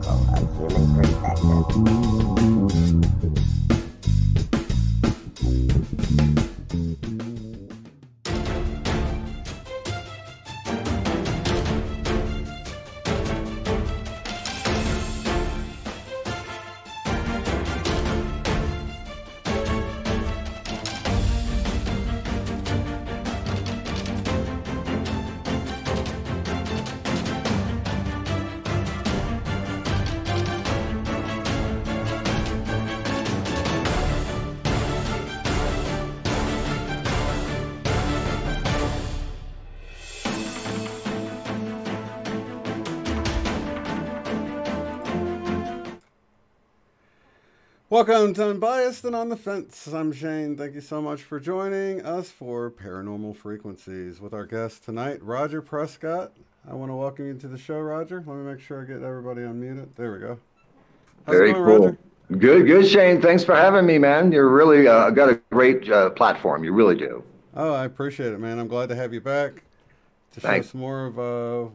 of human perspective. Welcome to Unbiased and on the Fence. I'm Shane. Thank you so much for joining us for Paranormal Frequencies with our guest tonight, Rodger Prescott. I want to welcome you to the show, Rodger. Let me make sure I get everybody unmuted. There we go. How's Very it going, cool. Rodger? Good, Shane. Thanks for having me, man. You're really got a great platform. You really do. Oh, I appreciate it, man. I'm glad to have you back to show Thanks. some more of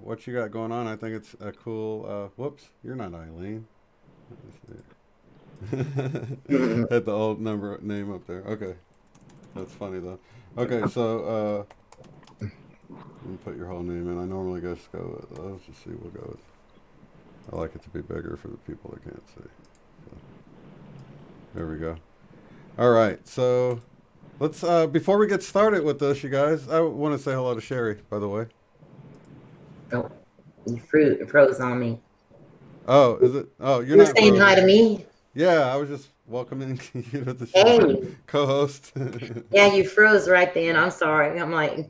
what you got going on. I think it's a cool... whoops, you're not Eileen. Had the old name up there. Okay, that's funny though. Okay, so let me put your whole name in. I normally just go with. Let's just see. We'll go with. I like it to be bigger for the people that can't see. So, there we go. All right, so let's. Before we get started with this, you guys, I want to say hello to Sherry. By the way. Oh, you froze on me. Oh, is it? Oh, you're You're not saying frozen. hi to me? Yeah, I was just welcoming you to the show. Hey. Co-host. Yeah, you froze right then. I'm sorry. I'm like...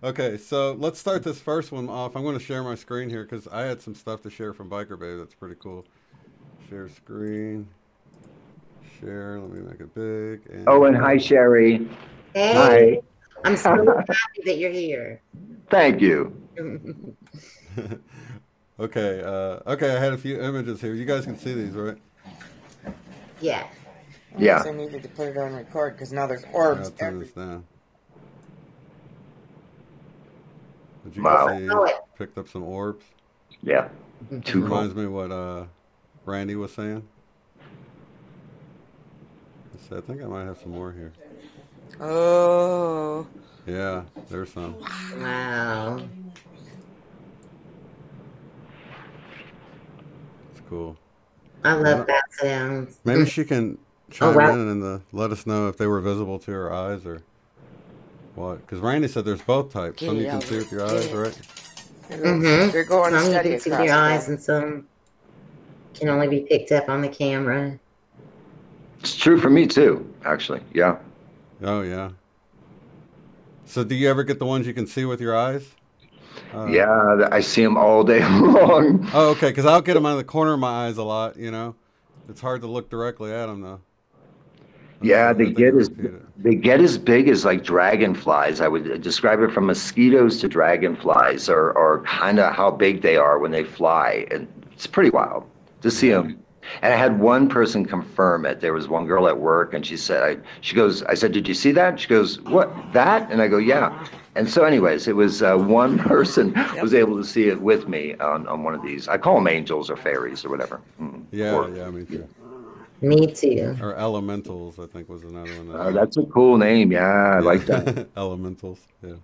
Okay, so let's start this first one off. I'm going to share my screen here because I had some stuff to share from Biker Babe. That's pretty cool. Share screen. Share. Let me make it big. And hi, Sherry. Hey. Hi. I'm so happy that you're here. Thank you. Okay. Okay, I had a few images here. You guys can see these, right? Yeah. Yeah. I needed to put it on record because now there's orbs. I'll turn this down. Did you Wow. see? Picked up some orbs. Yeah. Too Reminds me of what Randy was saying. Let's see, I think I might have some more here. Oh. Yeah, there's some. Wow. It's cool. I love that sounds. Maybe she can chime wow. in and let us know if they were visible to her eyes or what. Because Randy said there's both types. Some you can see with your eyes, right? They're going Some you steady can see with across your the eyes room. and some can only be picked up on the camera. It's true for me too, actually. Yeah. Oh, yeah. So do you ever get the ones you can see with your eyes? Yeah, I see them all day long. Oh, okay, because I'll get them out of the corner of my eyes a lot, you know. It's hard to look directly at them, though. Yeah, they get as big as like dragonflies. I would describe it from mosquitoes to dragonflies, or kind of how big they are when they fly, and it's pretty wild to see them. And I had one person confirm it. There was one girl at work, and she said, I said, did you see that? She goes, what, that? And I go, yeah. And so anyways, it was one person was able to see it with me on one of these. I call them angels or fairies or whatever. Yeah, me too. Me too. Or elementals, I think was another one. That's a cool name. Yeah, I like that. Elementals, yeah.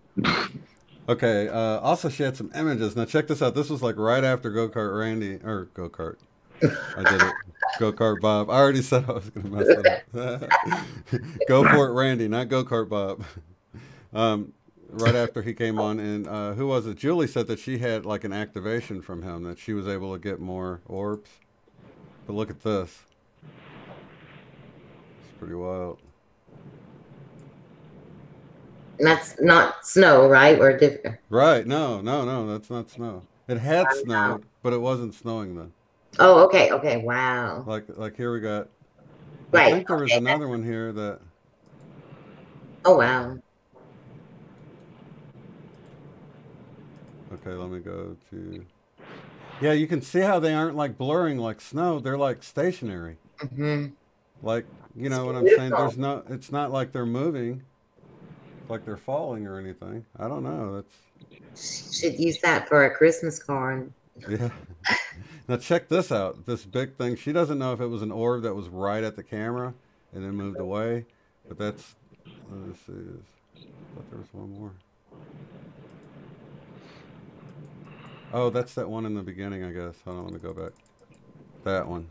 Okay, also she had some images. Now check this out. This was like right after Go-Kart Randy, or Go-Kart. I did it. Go-Kart Bob. I already said I was going to mess it up. Go for it, Randy, not Go-Kart Bob. Right after he came on, and who was it? Julie said that she had like an activation from him, that she was able to get more orbs. But look at this. It's pretty wild. That's not snow, right? Or different. Right. No, that's not snow. It had snowed, but it wasn't snowing then. Oh, okay. Wow. Like here we got. Right. I think there was another one here that. Oh wow. Okay, let me go to. Yeah, you can see how they aren't like blurring like snow. They're like stationary. Like, you know what I'm saying? There's no. It's not like they're moving, like they're falling or anything. I don't know. That's. Should use that for a Christmas card. Yeah. Now check this out. This big thing. She doesn't know if it was an orb that was right at the camera and then moved away. But that's, let's see. I thought there was one more. Oh, that's that one in the beginning, I guess. Hold on, let me go back. That one.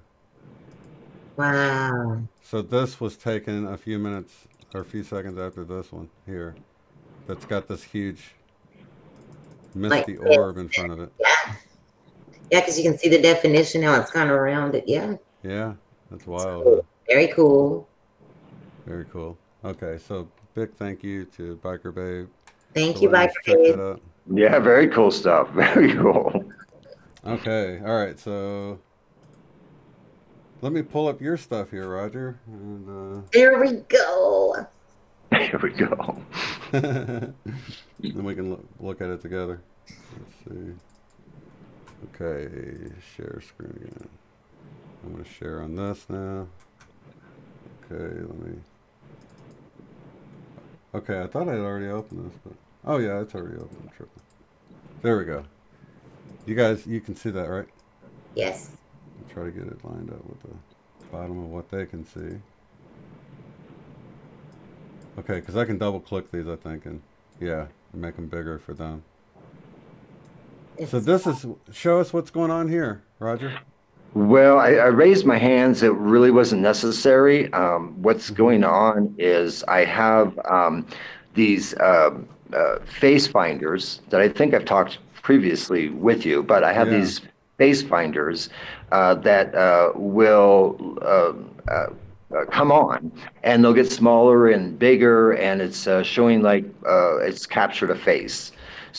Wow. So this was taken a few minutes or a few seconds after this one here. That's got this huge misty Like orb in front of it. Yeah. Yeah, because you can see the definition, how it's kind of around it. Yeah. Yeah, that's wild. Cool. Very cool. Very cool. Okay, so big thank you to Biker Babe. Thank for you, letting Biker us check Babe. that out. Yeah, very cool stuff. Very cool. Okay, all right, so let me pull up your stuff here, Roger. And, There we go. Here we go. then we can look at it together. Let's see. Okay, share screen again. I'm going to share on this now. Okay, let me... Okay, I thought I'd already opened this, but... Oh yeah, it's already open. Triple. There we go. You guys, you can see that, right? Yes. I'll try to get it lined up with the bottom of what they can see. Okay, because I can double click these, I think, and yeah, and make them bigger for them. So this is, show us what's going on here, Roger. Well, I raised my hands. It really wasn't necessary. What's going on is I have these face finders that I think I've talked previously with you, but I have these face finders that will come on, and they'll get smaller and bigger, and it's showing like it's captured a face.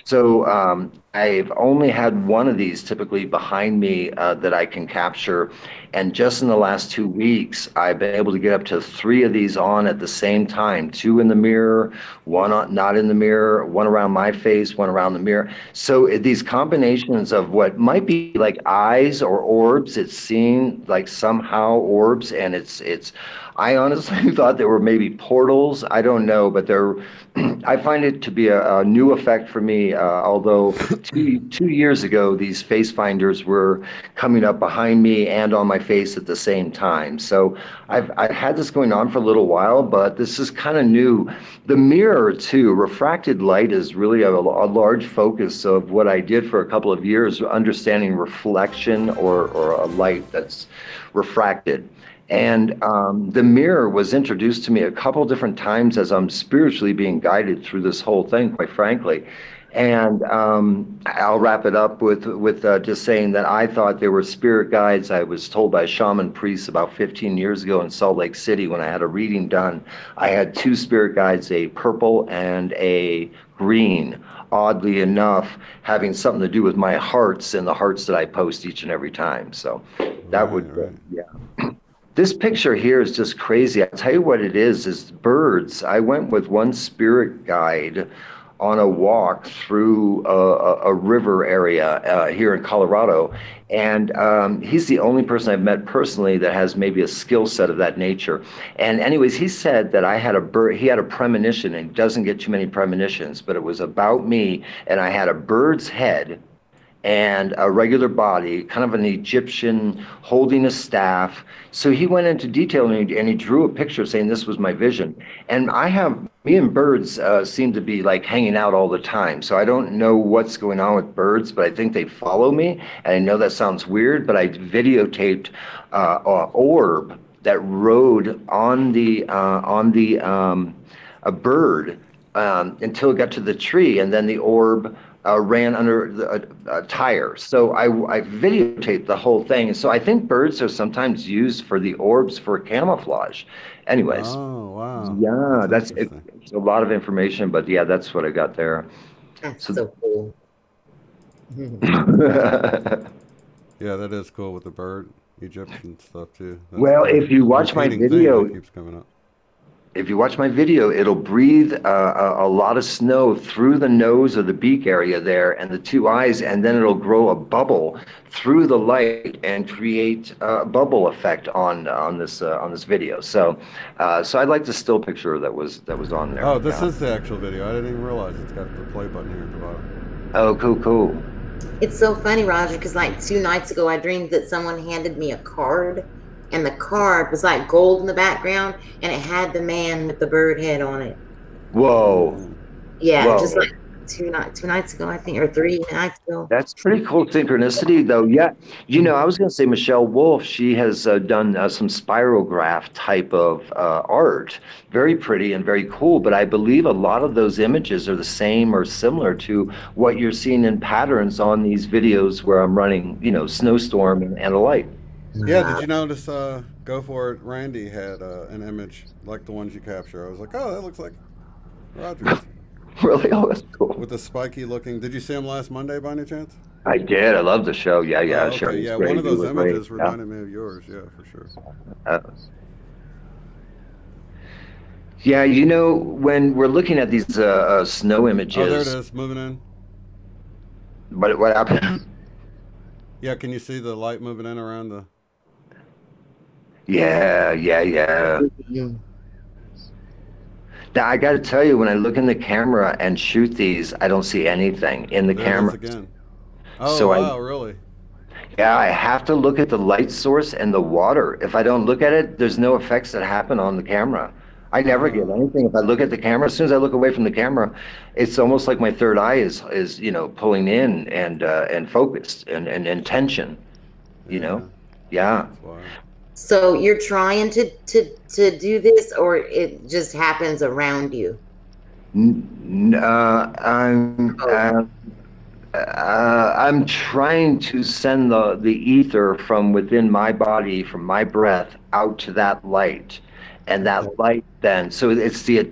So I've only had one of these typically behind me that I can capture. And just in the last 2 weeks, I've been able to get up to 3 of these on at the same time. 2 in the mirror, one not in the mirror, one around my face, one around the mirror. So these combinations of what might be like eyes or orbs, it's seen like somehow orbs, and it's I honestly thought they were maybe portals. I don't know, but they're I find it to be a new effect for me, although two years ago, these face finders were coming up behind me and on my face at the same time. So I've had this going on for a little while, but this is kind of new. The mirror, too, refracted light is really a large focus of what I did for a couple of years, understanding reflection or a light that's refracted. And the mirror was introduced to me a couple different times as I'm spiritually being guided through this whole thing, quite frankly. And I'll wrap it up with just saying that I thought they were spirit guides. I was told by a shaman priest about 15 years ago in Salt Lake City when I had a reading done. I had 2 spirit guides, a purple and a green. Oddly enough, having something to do with my hearts and the hearts that I post each and every time. So that would, yeah. This picture here is just crazy. I'll tell you what it is birds. I went with one spirit guide on a walk through a river area here in Colorado, and he's the only person I've met personally that has maybe a skill set of that nature. And anyways, he said that I had a bird, he had a premonition, and he doesn't get too many premonitions, but it was about me, and I had a bird's head and a regular body, kind of an Egyptian holding a staff. So he went into detail and he drew a picture saying this was my vision. And me and birds seem to be like hanging out all the time. So I don't know what's going on with birds, but I think they follow me. And I know that sounds weird, but I videotaped an orb that rode on a bird until it got to the tree, and then the orb ran under a tire. So I videotaped the whole thing. So I think birds are sometimes used for the orbs for camouflage. Anyways. Oh, wow. Yeah, that's it, it's a lot of information, but yeah, that's what I got there. That's so cool. Yeah, that is cool with the bird, Egyptian stuff too. That's well, cool. if you watch my video, keeps coming up. If you watch my video, it'll breathe a lot of snow through the nose or the beak area there and the 2 eyes, and then it'll grow a bubble through the light and create a bubble effect on this video. So I'd like the still picture that was on there. Oh, this is the actual video. I didn't even realize it's got the play button here at the bottom. Oh, cool. It's so funny, Roger, because like 2 nights ago, I dreamed that someone handed me a card, and the card was like gold in the background, and it had the man with the bird head on it. Whoa. Yeah, just Whoa. like 2 nights ago, I think, or 3 nights ago. That's pretty cool synchronicity, though. Yeah. You know, I was going to say Michelle Wolf, she has done some spirograph type of art. Very pretty and very cool. But I believe a lot of those images are the same or similar to what you're seeing in patterns on these videos where I'm running, you know, snowstorm and a light. Yeah, did you notice Go For It Randy had an image like the ones you capture? I was like, oh, that looks like Rodger's. Really? Oh, that's cool. With the spiky looking. Did you see him last Monday by any chance? I did. I love the show. Yeah, yeah. Oh, okay. Yeah, one of those images reminded me of yours. Yeah, for sure. Yeah, you know, when we're looking at these snow images. Oh, there it is, moving in. What happened? Yeah, can you see the light moving in around the... Yeah. Now, I got to tell you, when I look in the camera and shoot these, I don't see anything in the camera. Again. Oh, so wow, really? Yeah, I have to look at the light source and the water. If I don't look at it, there's no effects that happen on the camera. I never get anything if I look at the camera. As soon as I look away from the camera, it's almost like my third eye is you know, pulling in and focused and intention. You know, yeah. Wow. So you're trying to do this, or it just happens around you? I'm trying to send the ether from within my body, from my breath, out to that light, and that light then. So it's the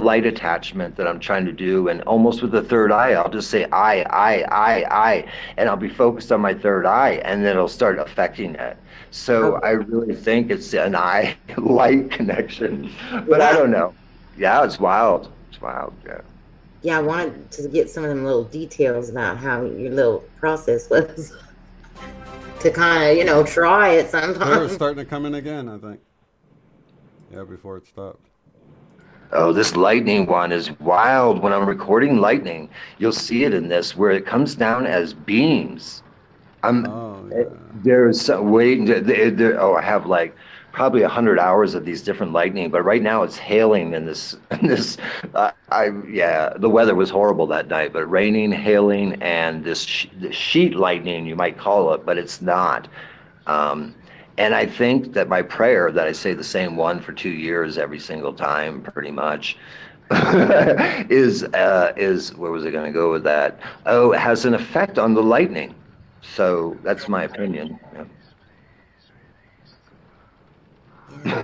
light attachment that I'm trying to do, and almost with the third eye, I'll just say I, and I'll be focused on my third eye, and then it'll start affecting it. So I really think it's an eye light connection, but I don't know. Yeah, it's wild. It's wild. Yeah. Yeah, I wanted to get some of them little details about how your little process was to kind of, you know, try it sometime. It's starting to come in again, I think. Yeah, before it stopped. Oh, this lightning one is wild. When I'm recording lightning, you'll see it in this where it comes down as beams. There's I have like probably 100 hours of these different lightning, but right now it's hailing in this the weather was horrible that night, but raining, hailing, and this sheet lightning, you might call it, but it's not. And I think that my prayer that I say the same one for 2 years every single time, pretty much, is where was I going to go with that? Oh, it has an effect on the lightning. So that's my opinion. Yeah.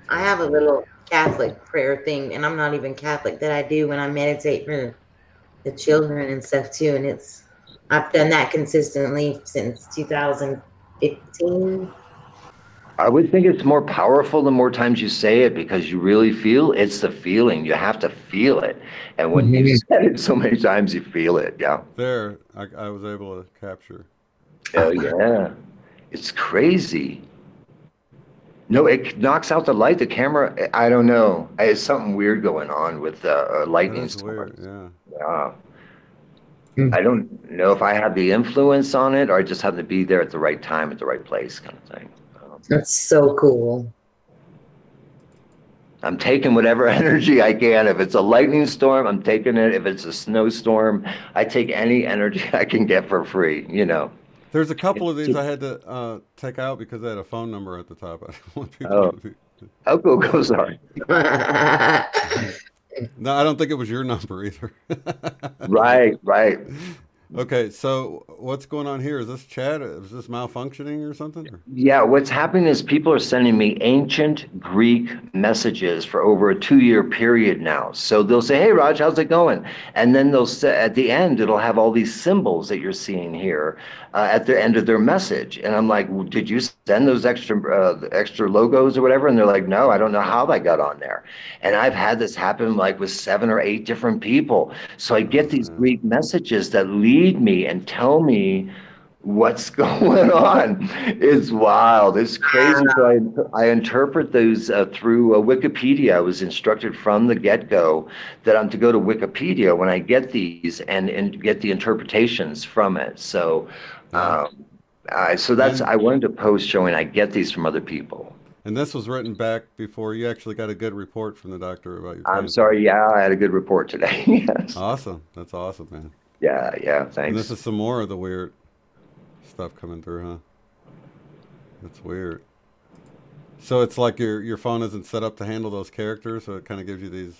I have a little Catholic prayer thing, and I'm not even Catholic, that I do when I meditate for the children and stuff too. And I've done that consistently since 2015. I would think it's more powerful the more times you say it, because you really feel it's the feeling. You have to feel it. And when you said it so many times, you feel it. Yeah. There, I was able to capture. Oh, yeah. It's crazy. No, it knocks out the light. The camera, I don't know. It's something weird going on with lightning storms. Weird, yeah. I don't know if I have the influence on it, or I just have to be there at the right time, at the right place, kind of thing. That's so cool. I'm taking whatever energy I can. If it's a lightning storm, I'm taking it. If it's a snowstorm, I take any energy I can get for free, you know. There's a couple of these I had to take out because they had a phone number at the top. I didn't want people to be... Oh, go, sorry. No, I don't think it was your number either. Right. Okay, so what's going on here? Is this chat? Is this malfunctioning or something? Yeah, what's happening is people are sending me ancient Greek messages for over a 2-year period now. So they'll say, hey, Raj, how's it going? And then they'll say, at the end, it'll have all these symbols that you're seeing here at the end of their message. And I'm like, well, did you send those extra logos or whatever? And they're like, no, I don't know how that got on there. And I've had this happen like with 7 or 8 different people. So I get these Greek messages that lead me and tell me what's going on? It's wild. It's crazy. So I interpret those through Wikipedia. I was instructed from the get-go that I'm to go to Wikipedia when I get these and get the interpretations from it. So, Yeah. so that's, And I wanted to post showing I get these from other people. and this was written back before you actually got a good report from the doctor about your I'm cancer. sorry. Yeah, I had a good report today. Yes. Awesome. That's awesome, man. Yeah. Yeah. And this Thanks. is some more of the weird stuff coming through, huh? That's weird. So it's like your phone isn't set up to handle those characters, so it kind of gives you these.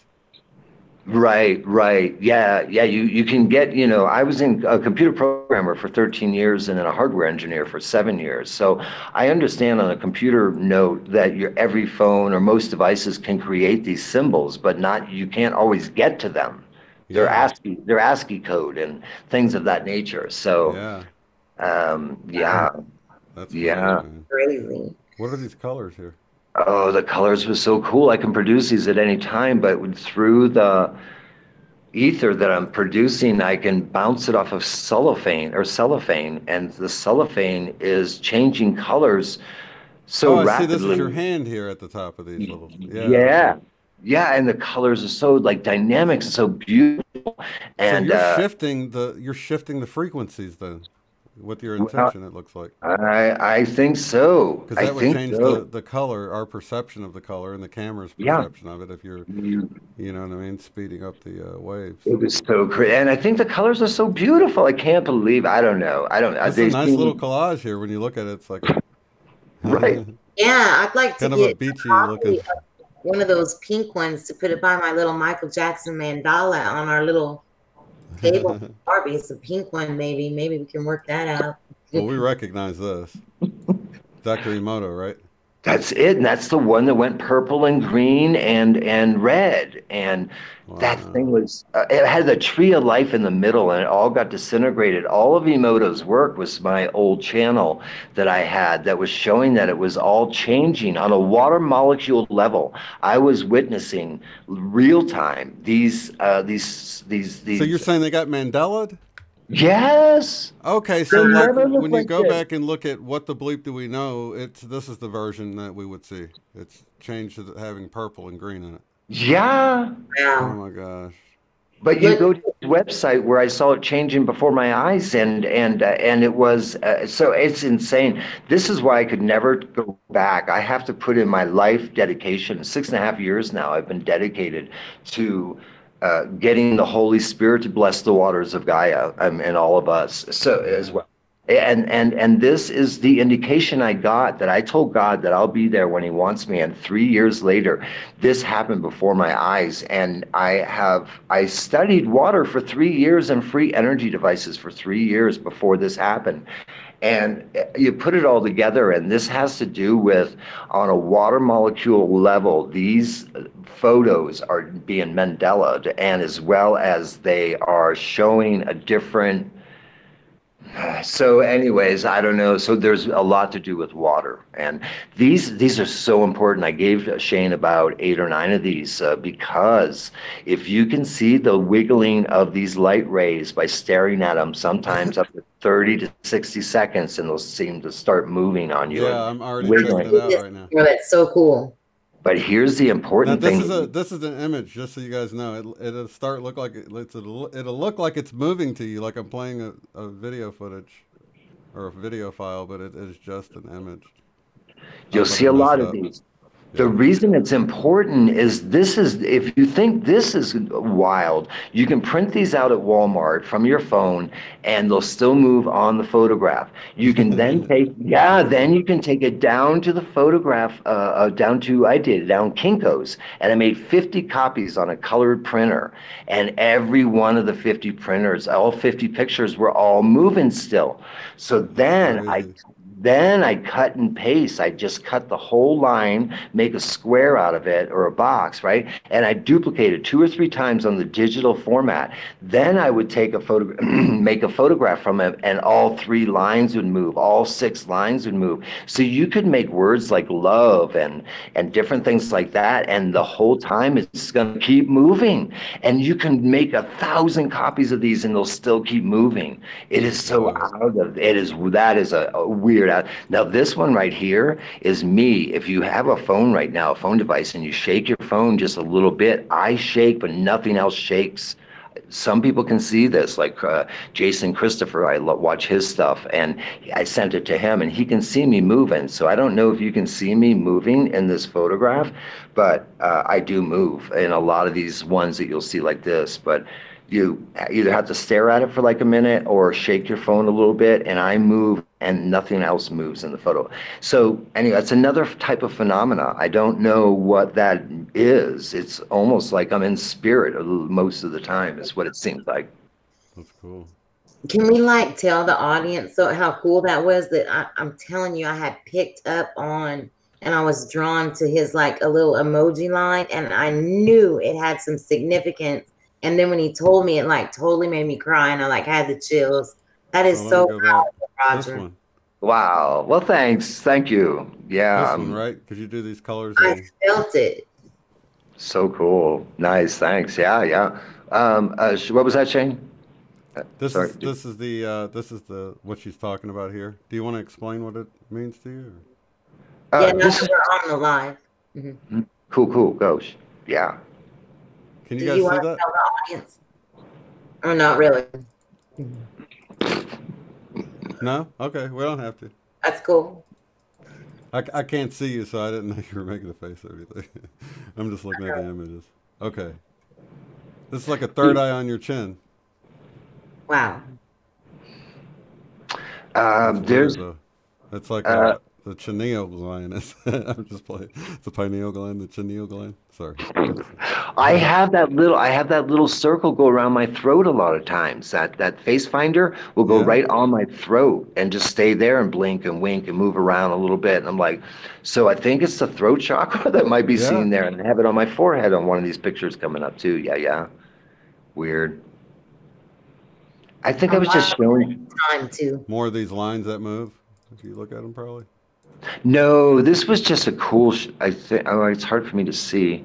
Right, right. Yeah, yeah. You can get, I was in a computer programmer for 13 years and then a hardware engineer for 7 years. So I understand on a computer note that your every phone or most devices can create these symbols, but not you can't always get to them. Yeah, They're ASCII code and things of that nature. So yeah. yeah, That's crazy, yeah. man. Crazy. What are these colors here? Oh, the colors were so cool. I can produce these at any time, but through the ether that I'm producing, I can bounce it off of cellophane, and the cellophane is changing colors so Oh, I see. This is your rapidly. hand here at the top of these little. Yeah. Okay. Yeah, yeah, and the colors are so like dynamic and so beautiful. So And you're shifting the frequencies then, with your well, intention. It looks like. I think so. Because I that would think change so. the color, our perception of the color, and the camera's Yeah. perception of it. If you're, you know what I mean, speeding up the waves. It was so crazy, and I think the colors are so beautiful. I can't believe. I don't know. I don't. This is a They nice little seem collage here. When you look at it, it's like a right. Yeah, I'd like to kind of a get a beachy looking. copy of one of those pink ones to put it by my little Michael Jackson mandala on our little table. Well, Barbie, it's a pink one, maybe. Maybe we can work that out. we recognize this, Dr. Emoto, right? That's it, and that's the one that went purple and green and red, and that thing Wow. was it had the tree of life in the middle, and it all got disintegrated. All of Emoto's work was my old channel that I had that was showing that it was all changing on a water molecule level. I was witnessing real time So you're these. saying they got Mandela'd? Yes, Okay, they so like never looked when you like go this. back and look at what the bleep do we know, this is the version that we would see. It's changed to having purple and green in it. Yeah. Oh Wow. my gosh. But you Look, go to the website where I saw it changing before my eyes, and it was so it's insane. This is why I could never go back. I have to put in my life dedication. 6.5 years now, I've been dedicated to getting the Holy Spirit to bless the waters of Gaia and all of us. So as Yeah. well. And this is the indication I got that I told God that I'll be there when He wants me. And 3 years later, this happened before my eyes. And I studied water for 3 years and free energy devices for 3 years before this happened. And you put it all together, and this has to do with on a water molecule level, these photos are being Mandelaed, and as well as they are showing a different so, anyways, I don't know. So there's a lot to do with water, and these are so important. I gave Shane about 8 or 9 of these because if you can see the wiggling of these light rays by staring at them, sometimes up to 30 to 60 seconds, and they'll seem to start moving on you and Yeah, I'm already checking wiggling. it out right now. oh, that's so cool. But here's the Now important thing. this is an image, just so you guys know. It'll start look like it'll look like it's moving to you, like I'm playing a video footage or a video file, but it is just an image. I You'll hope I see a didn't mess lot it of up. these. The Yeah. reason it's important is if you think this is wild, you can print these out at Walmart from your phone and they'll still move on the photograph. You can then then you can take it down to the photograph, I did it down Kinko's, and I made 50 copies on a colored printer. And every one of the 50 printers, all 50 pictures were all moving still. So That's then I crazy. Then I cut and paste. I just cut the whole line, make a square out of it or a box, right? And I duplicate it 2 or 3 times on the digital format. Then I would take a photo, make a photograph from it, and all 3 lines would move, all 6 lines would move. So you could make words like love and different things like that, and the whole time it's going to keep moving. And you can make 1,000 copies of these, and they'll still keep moving. It is so out of it is that is a weird out. Now this one right here is me. If you have a phone right now, a phone device, and you shake your phone just a little bit, I shake, but nothing else shakes. Some people can see this, like Jason Christopher. I watch his stuff, and I sent it to him, and he can see me moving. So I don't know if you can see me moving in this photograph, but I do move in a lot of these ones that you'll see like this. But you either have to stare at it for like a minute or shake your phone a little bit, and I move and nothing else moves in the photo. So anyway, it's another type of phenomena. I don't know what that is. It's almost like I'm in spirit most of the time is what it seems like. That's cool. Can we like tell the audience so how cool that was? That I'm telling you, I had picked up on, and I was drawn to his like a little emoji line, and I knew it had some significance. And then when he told me, it like totally made me cry, and I like had the chills. That is so powerful, Rodger. Wow. Well, thanks. Thank you. Yeah. This one, right? Because you do these colors. I felt it. So cool. Nice. Thanks. Yeah. Yeah. What was that, Shane? This is the what she's talking about here. Do you want to explain what it means to you? Yeah, now that we're on the live. Mm-hmm. Cool. Go. Yeah. Can you guys see that? Tell the audience? Or not really? No? Okay, we don't have to. That's cool. I can't see you, so I didn't know you were making a face or anything. I'm just looking at the images. Okay. This is like a third eye on your chin. Wow. There's... It's like the pineal gland. I'm just playing. It's the pineal gland, the pineal gland. Sorry. I have that little circle go around my throat a lot of times. That face finder will go right on my throat and just stay there and blink and wink and move around a little bit. And I'm like, so I think it's the throat chakra that might be seen there. And I have it on my forehead on one of these pictures coming up too. Yeah. Weird. I think I was just showing time too. More of these lines that move. If you look at them, probably. No, this was just a cool. I think it's hard for me to see.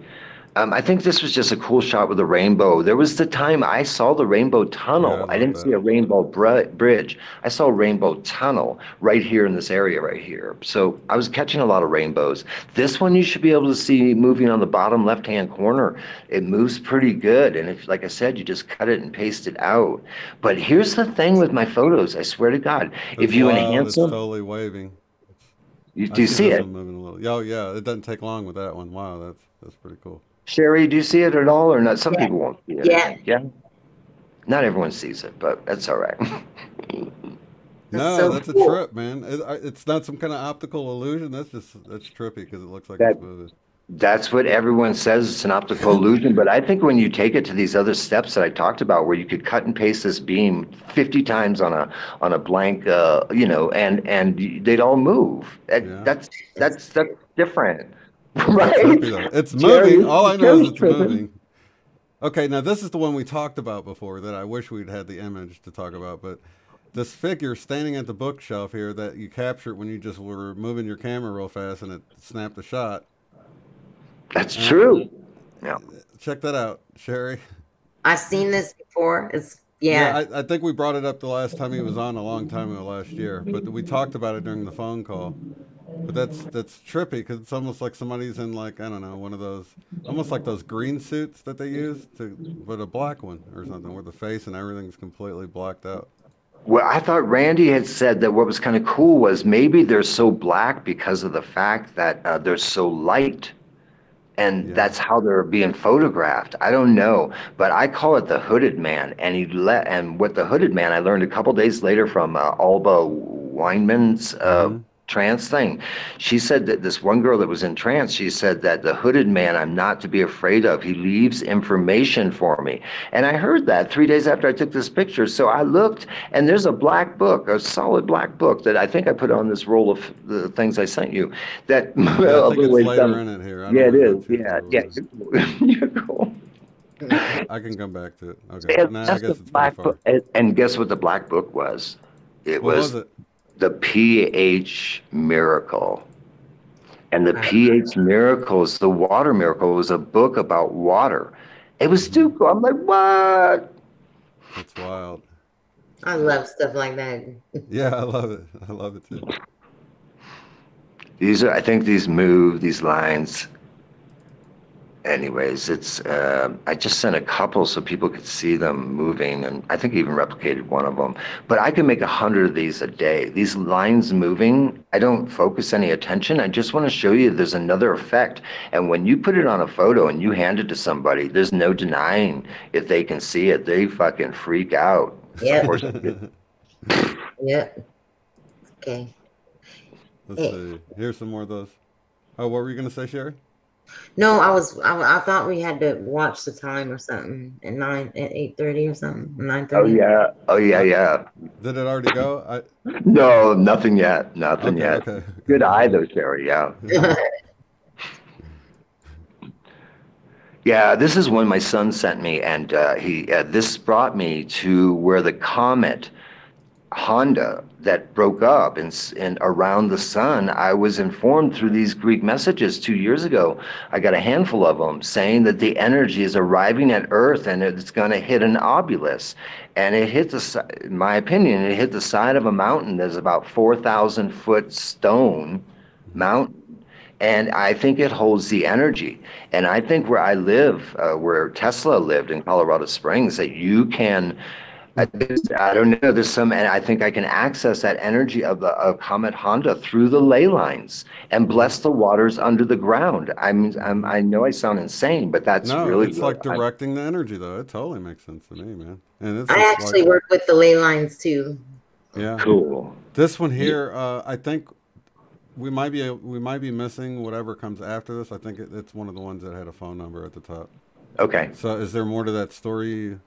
I think this was just a cool shot with a rainbow. There was the time I saw the rainbow tunnel. Yeah, I didn't see a rainbow bridge. I saw a rainbow tunnel right here in this area right here. So I was catching a lot of rainbows. This one you should be able to see moving on the bottom left-hand corner. It moves pretty good. And if, like I said, you just cut it and paste it out. But here's the thing with my photos. I swear to God, if you enhance them, it's totally waving. Do you see it? Moving a little. Oh yeah, it doesn't take long with that one. Wow, that's pretty cool. Sherry, do you see it at all or not? Some people won't see it. Yeah. Not everyone sees it, but that's all right. No, that's a trip, man. It's not some kind of optical illusion. That's trippy because it looks like it's moving. That's what everyone says. It's an optical illusion, but I think when you take it to these other steps that I talked about, where you could cut and paste this beam 50 times on a blank, and they'd all move. That's different. Right? It's moving. All I know is it's moving. Okay, now this is the one we talked about before that I wish we'd had the image to talk about, but this figure standing at the bookshelf here that you captured when you just were moving your camera real fast and it snapped a shot. That's true. Yeah. Check that out, Sherry. I've seen this before. I think we brought it up the last time he was on a long time ago last year, but we talked about it during the phone call. But that's trippy because it's almost like somebody's in like, I don't know, one of those, almost like those green suits that they use, but a black one or something where the face and everything's completely blacked out. Well, I thought Randy had said that what was kind of cool was maybe they're so black because of the fact that they're so light. And that's how they're being photographed. I don't know, but I call it the hooded man. And with the hooded man, I learned a couple days later from Alba Weinman's trance thing. She said that this one girl that was in trance, she said that the hooded man I'm not to be afraid of. He leaves information for me. And I heard that 3 days after I took this picture. So I looked, and there's a black book, a solid black book that I think I put on this roll of the things I sent you. That Yeah, I think it's later in it here. Yeah, it is. Yeah. You're cool. I can come back to it. Okay. Nah, I guess it's black pretty far. book. And guess what the black book was? It What was was it? the pH miracle. And the pH miracle is the water miracle. It was a book about water. It was too cool. I'm like, what? That's wild. I love stuff like that. Yeah, I love it. I love it too. I think these move, these lines. Anyways, it's I just sent a couple so people could see them moving, and I think I even replicated one of them. But I can make 100 of these a day. These lines moving, I don't focus any attention. I just want to show you there's another effect. And when you put it on a photo and you hand it to somebody, there's no denying if they can see it. They fucking freak out. Yeah. Yep. Okay. Let's see. Here's some more of those. Oh, what were you gonna say, Sherry? No, I thought we had to watch the time or something at 8:30 or something. 9:30. Oh yeah. Did it already go? No, nothing yet. Nothing yet. Okay. Good eye though, Sherry. Yeah. Yeah, this is one my son sent me, and this brought me to where the comet Honda that broke up in around the sun. I was informed through these Greek messages 2 years ago. I got a handful of them saying that the energy is arriving at Earth and it's going to hit an obulus. And it hit in my opinion, it hit the side of a mountain. There's about 4,000-foot stone mountain. And I think it holds the energy. And I think where I live, where Tesla lived in Colorado Springs, that you can, I don't know, there's some, and I think I can access that energy of Comet Honda through the ley lines and bless the waters under the ground. I know I sound insane, but that's really it's like directing the energy, though. It totally makes sense to me, man. And it's I actually work with the ley lines too. Yeah. Cool. This one here, I think we might be missing whatever comes after this. I think it's one of the ones that had a phone number at the top. Okay. So is there more to that story?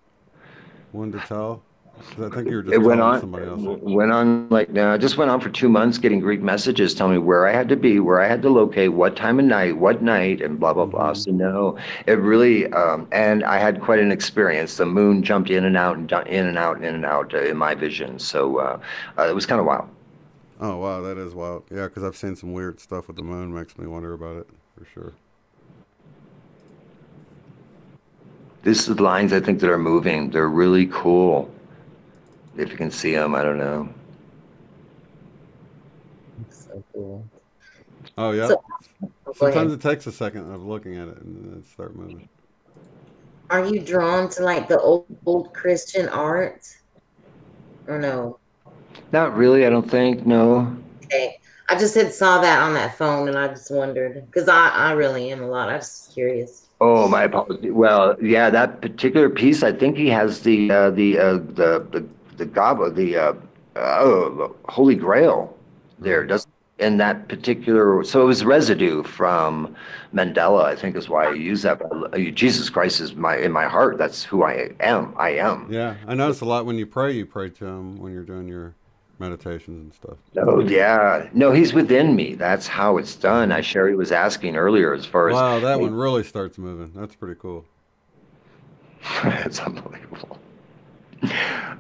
One to tell? I think you were just telling somebody else. It just went on for 2 months, getting Greek messages telling me where I had to be, where I had to locate, what time of night, what night, and blah blah blah. So no, it really, and I had quite an experience. The moon jumped in and out and in and out and in and out in my vision. So it was kind of wild. Oh wow, that is wild. Yeah, because I've seen some weird stuff with the moon. Makes me wonder about it for sure. This is the lines I think that are moving. They're really cool. If you can see them, I don't know. So cool. Oh yeah. Sometimes it takes a second of looking at it and then start moving. Are you drawn to like the old Christian art, or no? Not really. I don't think. No. Okay. I just saw that on that phone, and I just wondered because I really am a lot. I was just curious. Oh, my apologies. Well, yeah, that particular piece, I think he has the Holy Grail there. Doesn't in that particular? So it was residue from Mandela, I think, is why I use that. Jesus Christ is in my heart. That's who I am. I am. Yeah, I notice a lot when you pray to him when you're doing your meditations and stuff. Oh yeah, no, he's within me. That's how it's done. Sherry was asking earlier as far as wow, that one really starts moving. That's pretty cool. It's unbelievable.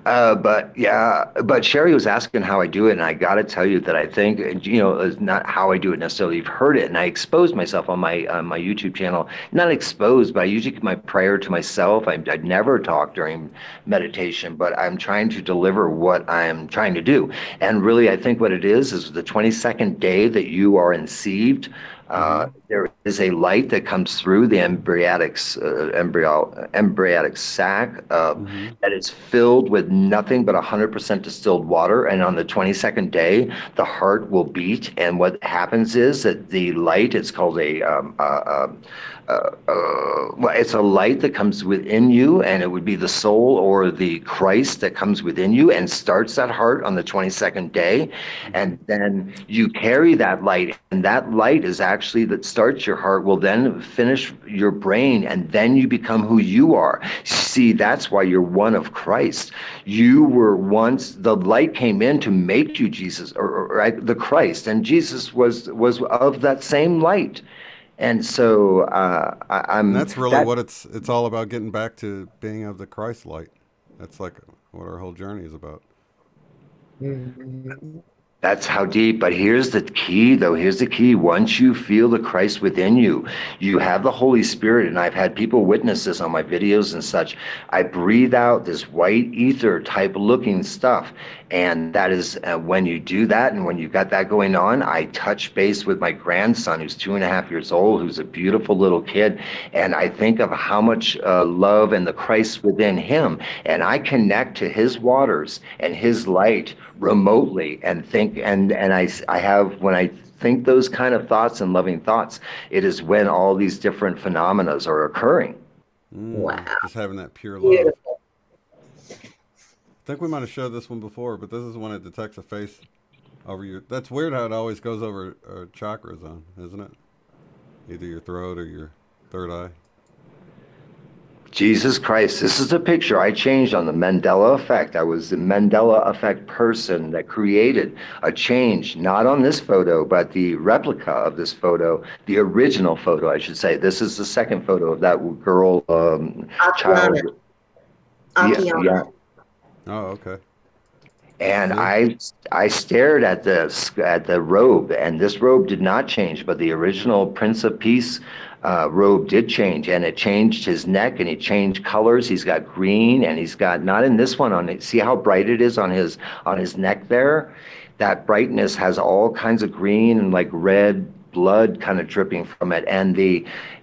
But Sherry was asking how I do it, and I got to tell you that I think, it's not how I do it necessarily. You've heard it, and I exposed myself on my YouTube channel. Not exposed, but I usually keep my prayer to myself. I'd never talk during meditation, but I'm trying to deliver what I'm trying to do. And really, I think what it is the 22nd day that you are conceived There is a light that comes through the embryonic sac that is filled with nothing but 100% distilled water. And on the 22nd day, the heart will beat. And what happens is that the light, it's called well, it's a light that comes within you, and it would be the soul or the Christ that comes within you and starts that heart on the 22nd day. And then you carry that light, and that light is actually that starts your heart, will then finish your brain, and then you become who you are. See, that's why you're one of Christ. You were once, the light came in to make you Jesus, or the Christ, and Jesus was of that same light. And so I'm. And that's really what it's all about, getting back to being of the Christ light. That's like what our whole journey is about. That's how deep. But here's the key, though. Here's the key. Once you feel the Christ within you, you have the Holy Spirit. And I've had people witness this on my videos and such. I breathe out this white ether type looking stuff. And that is when you do that, and when you've got that going on, I touch base with my grandson, who's 2.5 years old, who's a beautiful little kid. And I think of how much love and the Christ within him. And I connect to his waters and his light remotely, and think, and I have, when I think those kind of thoughts and loving thoughts, it is when all these different phenomena are occurring. Wow. Just having that pure love. Beautiful. I think we might have showed this one before, but this is when it detects a face over your... That's weird how it always goes over a chakra zone, isn't it? Either your throat or your third eye. Jesus Christ, this is a picture I changed on the Mandela effect. I was the Mandela effect person that created a change, not on this photo, but the replica of this photo, the original photo, I should say. This is the second photo of that girl, child. Yeah. Oh, okay. And I stared at the robe, and this robe did not change, but the original Prince of Peace robe did change, and it changed his neck, and he changed colors. He's got green, and he's got, not in this one, on it. See how bright it is on his neck there? That brightness has all kinds of green and like red blood kind of dripping from it. And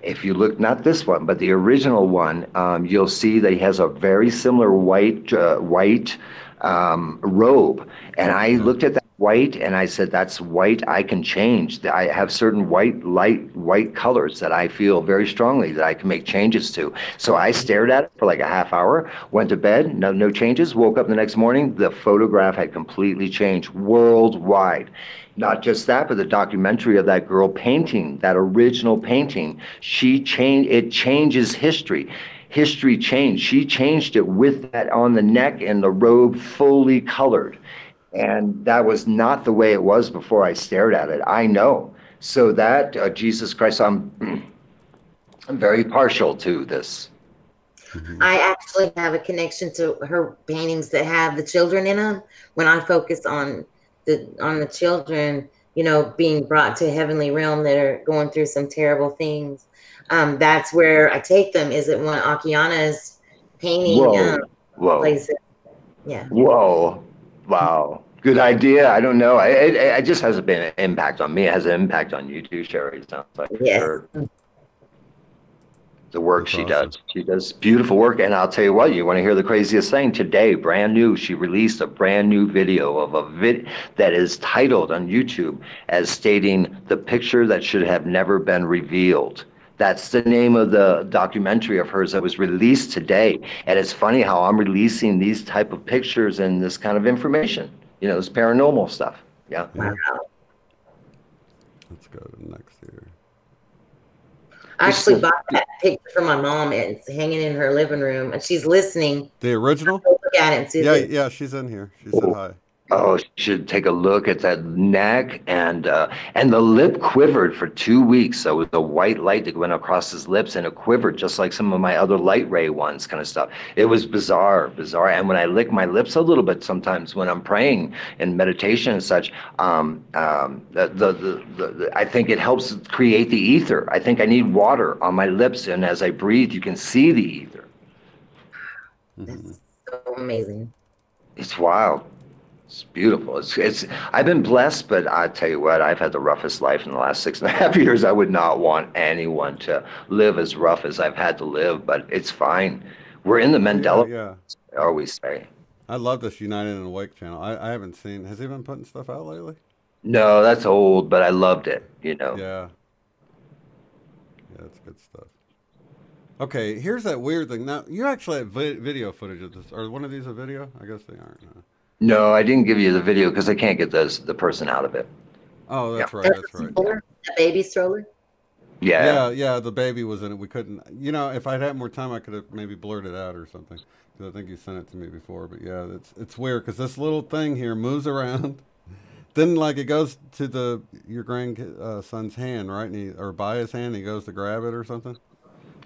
if you look, not this one, but the original one, you'll see that he has a very similar white robe. And I looked at that white, and I said, that's white I can change. I have certain white colors that I feel very strongly that I can make changes to. So I stared at it for like a half hour, went to bed, no changes, woke up the next morning, the photograph had completely changed worldwide. Not just that, but the documentary of that girl painting, that original painting, it changes history. History changed. She changed it with that on the neck and the robe fully colored. And that was not the way it was before I stared at it. I know. So that, Jesus Christ, I'm very partial to this. I actually have a connection to her paintings that have the children in them. When I focus on the children, you know, being brought to a heavenly realm that are going through some terrible things, that's where I take them. Is it when Akiana's painting places? Yeah. Whoa. Wow. Good idea. I don't know. It just hasn't been an impact on me. It has an impact on you too, Sherry. It sounds like. Yes. The work she does. She does beautiful work. And I'll tell you what, you want to hear the craziest thing? Today, brand new, she released a brand new video of that is titled on YouTube as stating the picture that should have never been revealed. That's the name of the documentary of hers that was released today. And it's funny how I'm releasing these type of pictures and this kind of information, you know, this paranormal stuff. Yeah. Let's go to the next here. I actually bought that picture for my mom. It's hanging in her living room, and she's listening. The original? Look at it and see yeah, she's in here. She said hi. Oh, you should take a look at that neck, and the lip quivered for 2 weeks. So with the white light that went across his lips, and it quivered just like some of my other light ray ones, kind of stuff. It was bizarre. And when I lick my lips a little bit, sometimes when I'm praying in meditation and such, I think it helps create the ether. I think I need water on my lips, and as I breathe, you can see the ether. That's so amazing. It's wild. It's beautiful. It's I've been blessed, but I tell you what, I've had the roughest life in the last 6.5 years. I would not want anyone to live as rough as I've had to live, but it's fine. We're in the Oh yeah, Mandela, yeah. I always say. I love this United and Awake channel. I haven't seen. Has he been putting stuff out lately? No, that's old, but I loved it, you know. Yeah, yeah, that's good stuff. Okay, here's that weird thing. Now you actually have video footage of this. Are one of these a video? I guess they aren't. No. No, I didn't give you the video because I can't get the person out of it. Oh, Yeah. that's right. That's That's a right. stroller, a baby stroller. Yeah. Yeah, yeah. The baby was in it. We couldn't. You know, if I'd had more time, I could have maybe blurred it out or something. 'Cause I think you sent it to me before. But yeah, it's weird because this little thing here moves around. Then like it goes to your grandson's hand, right? And or by his hand, he goes to grab it or something.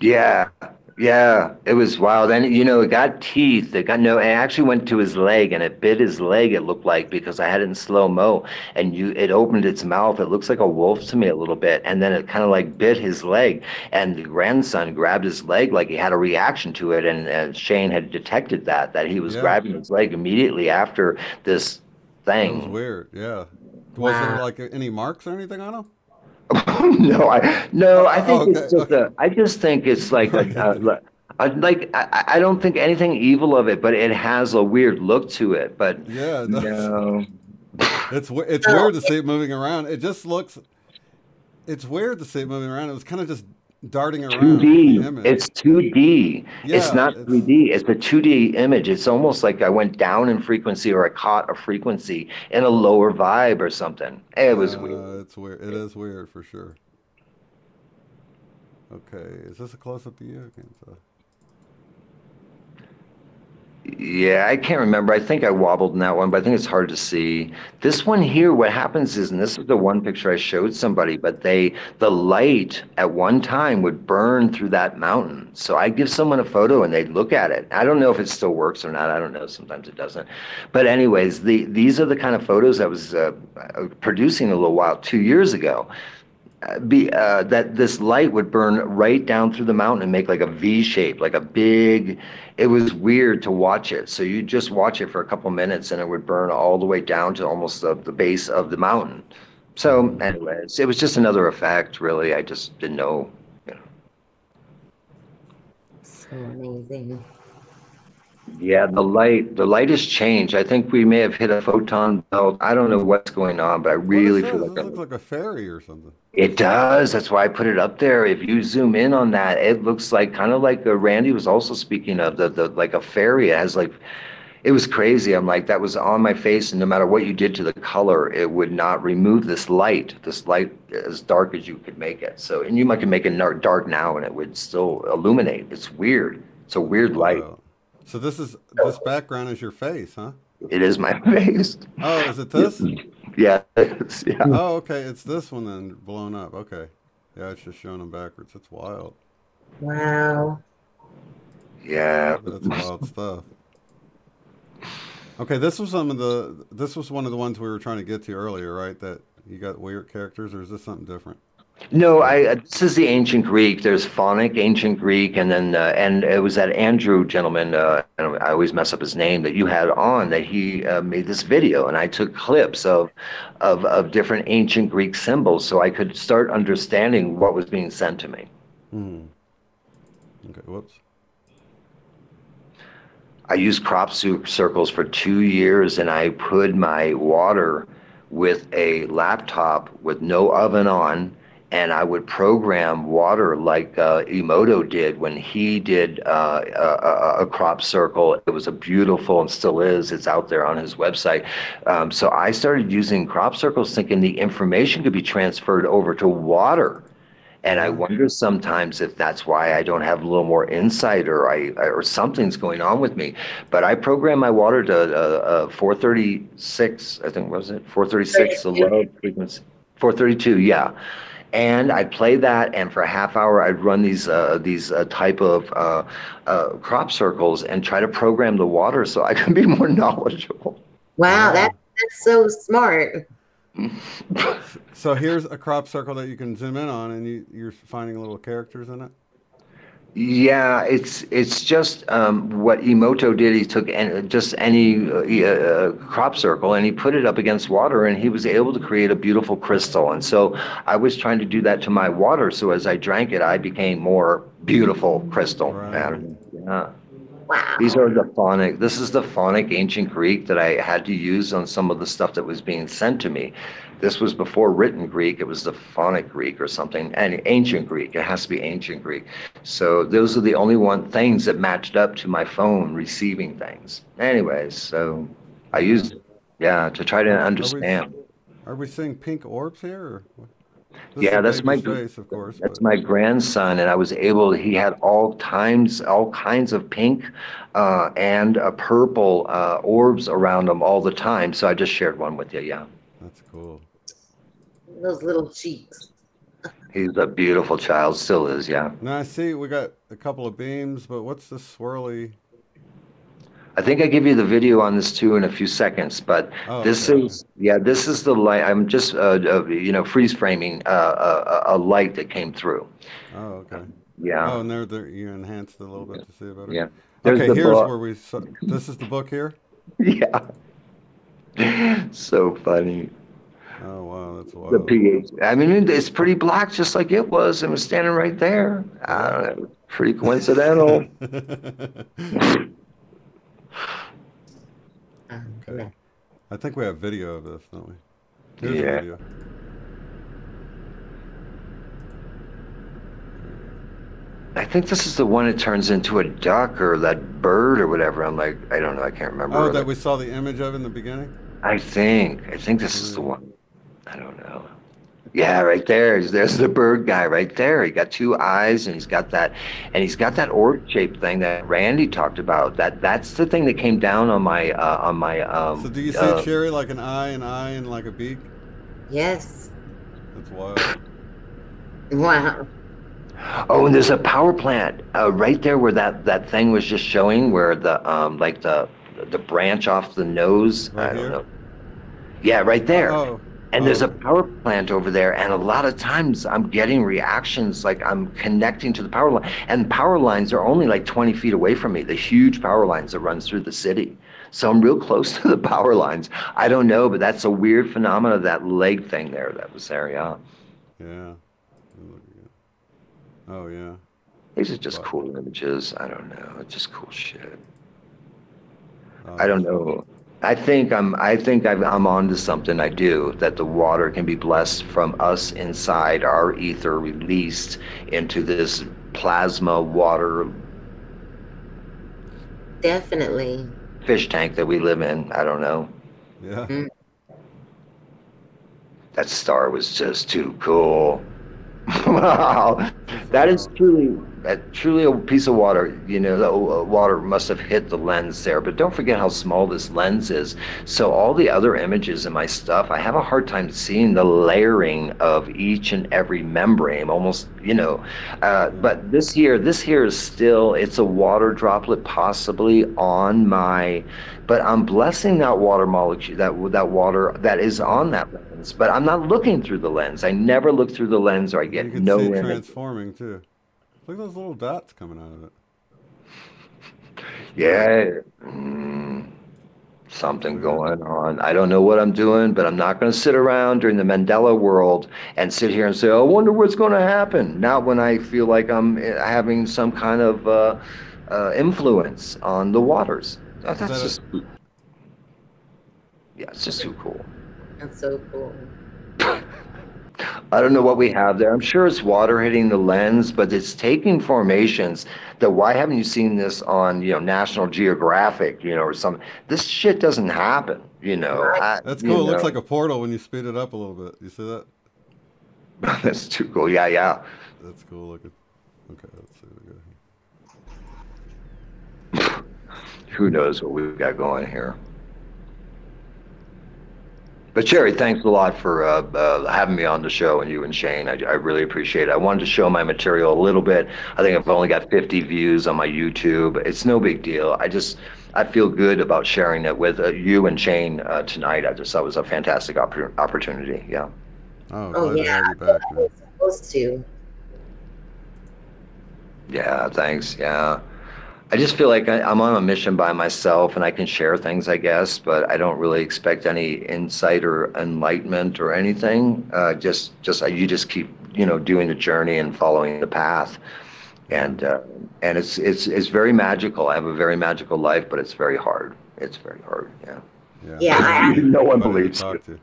Yeah, yeah, it was wild. And you know, it got teeth. It got no. It actually went to his leg, and it bit his leg. It looked like because I had it in slow mo, and it opened its mouth. It looks like a wolf to me a little bit, and then it kind of like bit his leg. And the grandson grabbed his leg like he had a reaction to it, and Shane had detected that he was Yeah, grabbing his leg immediately after this that was thing. weird. Yeah. Was there Wow. like any marks or anything on him? No, I Oh, think it's okay, just okay. I just think it's like Okay. I don't think anything evil of it, but it has a weird look to it. But Yeah, it does. no, It's So weird to see it moving around. It just looks. It's weird to see it moving around. It was kind of just darting around the 2D. image. It's 2D. It's Yeah, not it's 3D. It's a 2D image. It's almost like I went down in frequency or I caught a frequency in a lower vibe or something. It was weird. it's weird. It is weird for sure. Okay, is this a close up of you? I can't tell. Yeah, I can't remember. I think I wobbled in that one, but I think it's hard to see. This one here, what happens is, and this is the one picture I showed somebody, but the light at one time would burn through that mountain. So I give someone a photo and they'd look at it. I don't know if it still works or not. I don't know. Sometimes it doesn't. But anyways, these are the kind of photos I was producing a little while, 2 years ago. That this light would burn right down through the mountain and make like a V shape, like a big. It was weird to watch it. So you just watch it for a couple minutes, and it would burn all the way down to almost the base of the mountain. So, Hmm. anyways, it was just another effect, really. I just didn't know. You know. so amazing. Yeah, the light has changed. I think we may have hit a photon belt. I don't know what's going on, but I Well, really feel like this looks like a fairy or something. it does. That's why I put it up there. If you zoom in on that, it looks like kind of like Randy was also speaking of the like a fairy. It has like it was crazy. I'm like that was on my face, and no matter what you did to the color, it would not remove this light as dark as you could make it. So, and you might can make it dark now, and it would still illuminate. It's weird. It's a That's weird light. wild. So this background is your face, huh? It is my face. Oh, is it this? Yeah, yeah. Oh, okay. It's this one then blown up. Okay. Yeah, it's just showing them backwards. It's wild. Wow. Yeah. That's wild stuff. Okay, this was one of the ones we were trying to get to earlier, right? That you got weird characters, or is this something different? No, I this is the ancient Greek. There's phonic ancient Greek, and then and it was that Andrew gentleman. And I always mess up his name that you had on that he made this video, and I took clips of different ancient Greek symbols so I could start understanding what was being sent to me. Hmm. Okay, whoops. I used crop circles for 2 years, and I put my water with a laptop with no oven on, and I would program water like Emoto did when he did a crop circle. It was a beautiful, and still is. It's out there on his website. So I started using crop circles, thinking the information could be transferred over to water. And I Yeah. wonder sometimes if that's why I don't have a little more insight, or something's going on with me. But I programmed my water to 436, I think, was it 436, the 32. low frequency, 432, yeah. And I'd play that, and for a half hour, I'd run these type of crop circles and try to program the water so I can be more knowledgeable. Wow, Yeah. that's so smart. So here's a crop circle that you can zoom in on, and you're finding little characters in it. Yeah, it's just what Emoto did. He took just any crop circle and he put it up against water, and he was able to create a beautiful crystal. And so I was trying to do that to my water. So as I drank it, I became more beautiful crystal. Right. Yeah. These Wow. are the phonic. This is the phonic ancient Greek that I had to use on some of the stuff that was being sent to me. This was before written Greek. It was the phonic Greek or something, and ancient Greek. It has to be ancient Greek. So those are the only one things that matched up to my phone receiving things. Anyways, so I Yeah. used, yeah, to try to Are we understand. are we seeing pink orbs here? Or what? This is a Yeah, baby's face, of course, that's but my grandson, and I was able. He had all kinds of pink, and purple orbs around him all the time. So I just shared one with you. Yeah, that's cool. Those little cheeks. he's a beautiful child, still is. Yeah, Now I see we got a couple of beams, but what's this swirly? I think I give you the video on this too in a few seconds. But Oh, okay, this okay. is, yeah, this is the light. I'm just freeze framing a light that came through. Oh, okay. Yeah, Oh, and there you enhanced it a little bit to see it better. yeah. There's Okay, the here's book. where we saw. This is the book here. Yeah, so funny. Oh wow, that's The wild. pH. I mean, it's pretty black, just like it was. It was standing right there. I Yeah. don't know. Pretty coincidental. Okay. I think we have video of this, don't we? Here's a Yeah. video. I think this is the one that turns into a duck or that bird or whatever. I'm like, I don't know. I can't Oh, remember. that we saw the image of in the beginning? I think this is the Hmm. one. I don't know. Yeah, right there. There's the bird guy right there. He got two eyes, and he's got that orb shaped thing that Randy talked about. That's the thing that came down on my So do you see Cherry like an eye, and like a beak? Yes. That's wild. Wow. Oh, and there's a power plant right there where that thing was just showing, where the like the branch off the nose. Right I don't here? know. Yeah, right there. Oh, And oh, there's a okay. power plant over there, and a lot of times I'm getting reactions like I'm connecting to the power line, and power lines are only like 20 feet away from me. The huge power lines that runs through the city, so I'm real close to the power lines. I don't know, but that's a weird phenomenon. That leg thing there that was there. Yeah, Yeah. Oh, yeah. these are just But, cool images. I don't know. It's just cool shit. oh, I don't that's cool. know. I'm onto something. I do that the water can be blessed from us inside our ether released into this plasma water Definitely. fish tank that we live in. I don't know. Yeah. Mm. That star was just too cool. Wow, That's that is wild. truly a piece of water. You know, the water must have hit the lens there, but don't forget how small this lens is. So all the other images in my stuff, I have a hard time seeing the layering of each and every membrane. Almost, Yeah. but this here is still, it's a water droplet possibly on my. But I'm blessing that water molecule, that water that is on Yeah. that lens. But I'm not looking through the lens. I never look through the lens, or I And you get can see no it image. transforming, too. Look at those little dots coming out of it. It's wild. Yeah, It's something weird. going on. I don't know what I'm doing, but I'm not going to sit around during the Mandela world and sit here and say, "Oh, I wonder what's going to happen." Not when I feel like I'm having some kind of influence on the waters. Is That's that a, just, yeah, it's just too cool. That's so cool. I don't know what we have there. I'm sure it's water hitting the lens, but it's taking formations that why haven't you seen this on, National Geographic, or something? This shit doesn't happen, Right. That's cool. It looks like a portal when you speed it up a little bit. You see that? That's too cool. Yeah, yeah. That's cool looking. Okay, let's see what we got here. Who knows what we've got going here. But Jerry, thanks a lot for having me on the show, and you and Shane. I really appreciate it. I wanted to show my material a little bit. I think I've only got 50 views on my YouTube. It's no big deal. I feel good about sharing it with you and Shane tonight. I just thought it was a fantastic opportunity. Yeah. Oh, Oh glad to yeah. have I you feel back, like man. we're supposed to. Yeah, thanks. Yeah. I just feel like I'm on a mission by myself and I can share things, I guess, but I don't really expect any insight or enlightenment or anything. You just keep, doing the journey and following the path. Yeah. And it's very magical. I have a very magical life, but it's very hard. It's very hard. Yeah. Yeah. Yeah, You don't need No one anybody to believes talk you.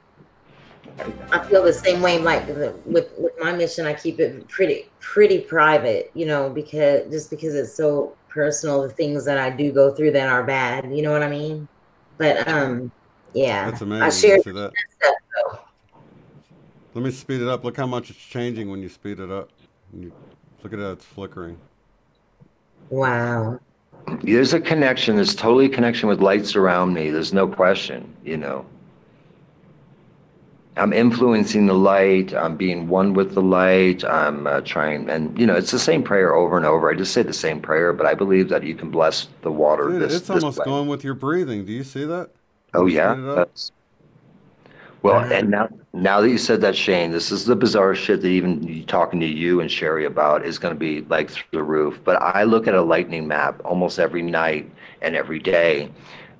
to. I feel the same way. Like with my mission, I keep it pretty private, because it's so personal. The things that I do go through that are bad, you know what I mean? But yeah, That's I amazing. You shared see that? stuff though. Let me speed it up. Look how much it's changing when you speed it up. Look at how it's flickering. Wow. There's a connection. There's totally a connection with lights around me. There's no question. I'm influencing the light. I'm being one with the light. I'm trying, and it's the same prayer over and over. I just say the same prayer, but I believe that you can bless the water Dude, this it's this almost way. going with your breathing. Do you see that? When Oh you yeah. speed it up? Well, Wow. and now that you said that, Shane, this is the bizarre shit that even talking to you and Sherry about is going to be like through the roof. But I look at a lightning map almost every night and every day,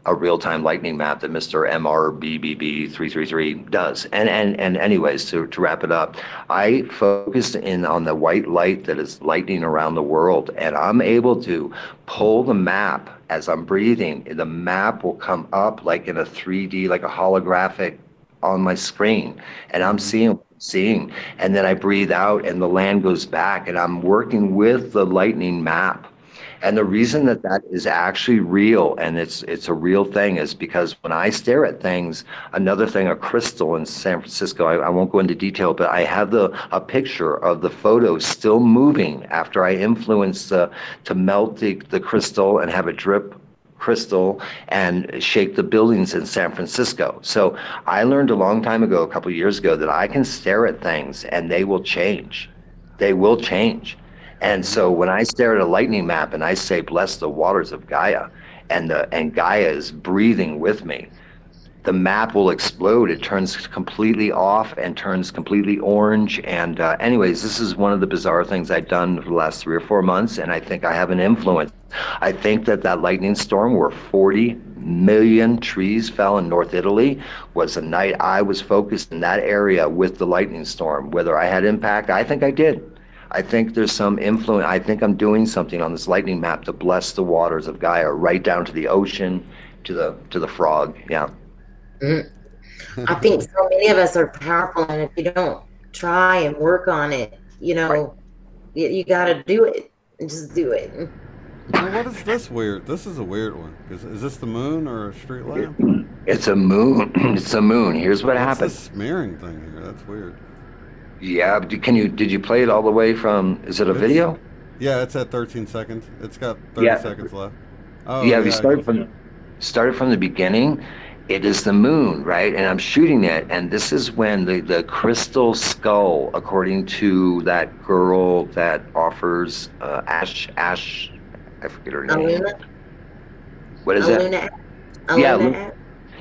a real-time lightning map that Mr. MRBBB 333 does. And anyways, to wrap it up, I focused in on the white light that is lightning around the world, and I'm able to pull the map as I'm breathing. The map will come up like in a 3D, like a holographic on my screen, and I'm Mm-hmm. seeing what I'm seeing, and then I breathe out and the land goes back, and I'm working with the lightning map. And the reason that that is actually real and it's a real thing is because when I stare at things, another thing, a crystal in San Francisco, I won't go into detail, but I have a picture of the photo still moving after I influence to melt the crystal and have it drip crystal and shake the buildings in San Francisco. So I learned a long time ago, a couple of years ago, that I can stare at things and they will change. They will change. And Mm-hmm. so when I stare at a lightning map and I say, bless the waters of Gaia, and Gaia is breathing with me, the map will explode. It turns completely off and turns completely orange. And anyways, this is one of the bizarre things I've done for the last 3 or 4 months, and I think I have an influence. I think that lightning storm where 40 million trees fell in North Italy was a night I was focused in that area with the lightning storm. Whether I had impact, I think I did. I think there's some influence. I think I'm doing something on this lightning map to bless the waters of Gaia, right down to the ocean, to the frog. Yeah. Mm. I think so many of us are powerful, and if you don't try and work on it, you got to do it. Just do it. Now, what is this weird? This is a weird one. Is this the moon or a street lamp? It's a moon. It's a moon. Here's what What's happened. this smearing thing here? That's weird. Yeah, did you play it all the way from, is it a It's video? Yeah, it's at 13 seconds. It's got 30 Yeah. seconds left. Oh Yeah, we yeah, I can. started from the beginning. It is the moon, right? And I'm shooting it, and this is when the crystal skull, according to that girl that offers Ash, I forget her name. Aluna, What is it? Aluna, Yeah, Aluna.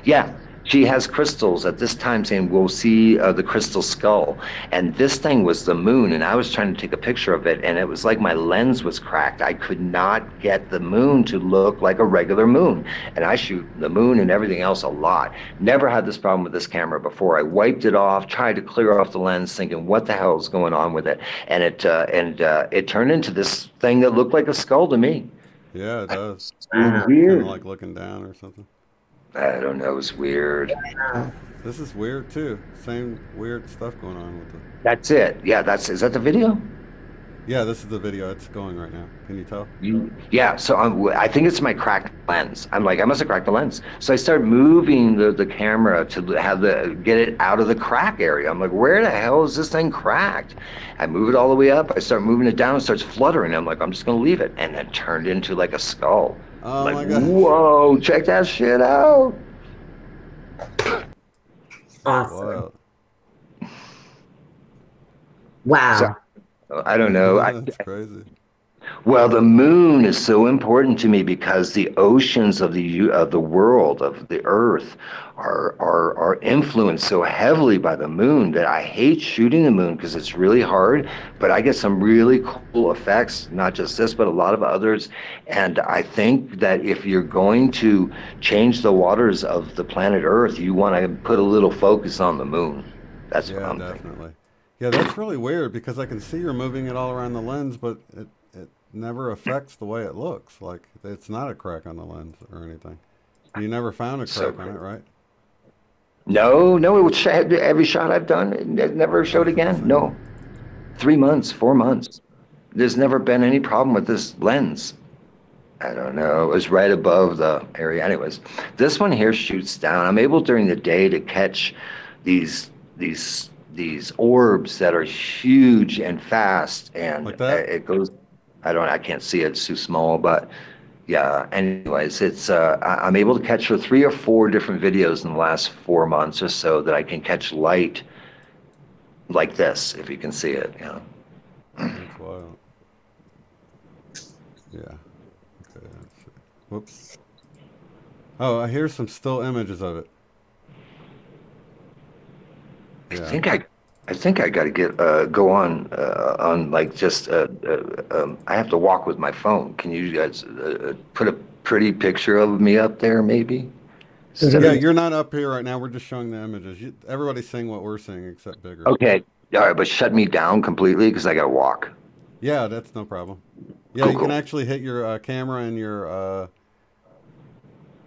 yeah, she has crystals at this time saying we'll see the crystal skull. And this thing was the moon, and I was trying to take a picture of it, and it was like my lens was cracked. I could not get the moon to look like a regular moon. And I shoot the moon and everything else a lot. Never had this problem with this camera before. I wiped it off, tried to clear off the lens, thinking, what the hell is going on with it? And it turned into this thing that looked like a skull to me. Yeah, it does. It was Wow. Kind of weird. like looking down or something. I don't know. It was weird. Wow. This is weird too. Same weird stuff going on with it. That's it. Yeah, is that the video? Yeah, this is the video. It's going right now. Can you tell? Yeah, so I think it's my cracked lens. I'm like, I must have cracked the lens. So I start moving the camera to get it out of the crack area. I'm like, where the hell is this thing cracked? I move it all the way up. I start moving it down. It starts fluttering. I'm like, I'm just gonna leave it, and it turned into like a skull. Oh Like, my gosh. whoa, check that shit out. Awesome. Wow. Wow. So I don't know. That's crazy. Well, the moon is so important to me because the oceans of the world of the Earth are influenced so heavily by the moon that I hate shooting the moon because it's really hard. But I get some really cool effects, not just this, but a lot of others. And I think that if you're going to change the waters of the planet Earth, you want to put a little focus on the moon. That's what Yeah, I'm thinking. definitely. Yeah, that's really weird because I can see you're moving it all around the lens, but it never affects the way it looks. Like it's not a crack on the lens or anything. You never found a So crack on it, right? no, no, every shot I've done, it never showed Looks the again. same. No. 3 months, 4 months. There's never been any problem with this lens. I don't know. It was right above the area. Anyways, this one here shoots down. I'm able during the day to catch these orbs that are huge and fast, and Like that? it goes. I can't see it. It's too small, but yeah. Anyways, I'm able to catch for 3 or 4 different videos in the last 4 months or so that I can catch light like this, if you can see it. Yeah. That's wild. Yeah. Okay. Let's see. Whoops. Oh, here's some still images of it. I Yeah. think I got to get go on like just I have to walk with my phone. Can you guys put a pretty picture of me up there, maybe? Instead Yeah, of you're not up here right now. We're just showing the images. Everybody's seeing what we're seeing except bigger. okay, all right, but shut me down completely because I got to walk. Yeah, that's no problem. Yeah, Cool, you can cool. actually hit your camera and your.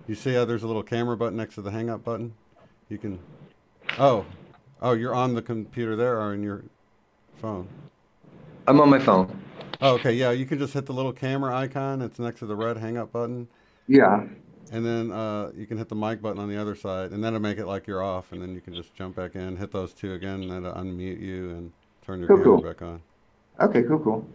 You see how there's a little camera button next to the hang up button? You can. Oh, oh, you're on the computer there or in your phone? I'm on my phone. Oh, okay. Yeah, you can just hit the little camera icon. It's next to the red hang up button, Yeah. and then you can hit the mic button on the other side, and that'll make it like you're off, and then you can just jump back in, hit those two again, and that'll unmute you and turn your Cool, camera cool. back on. Okay, cool, cool.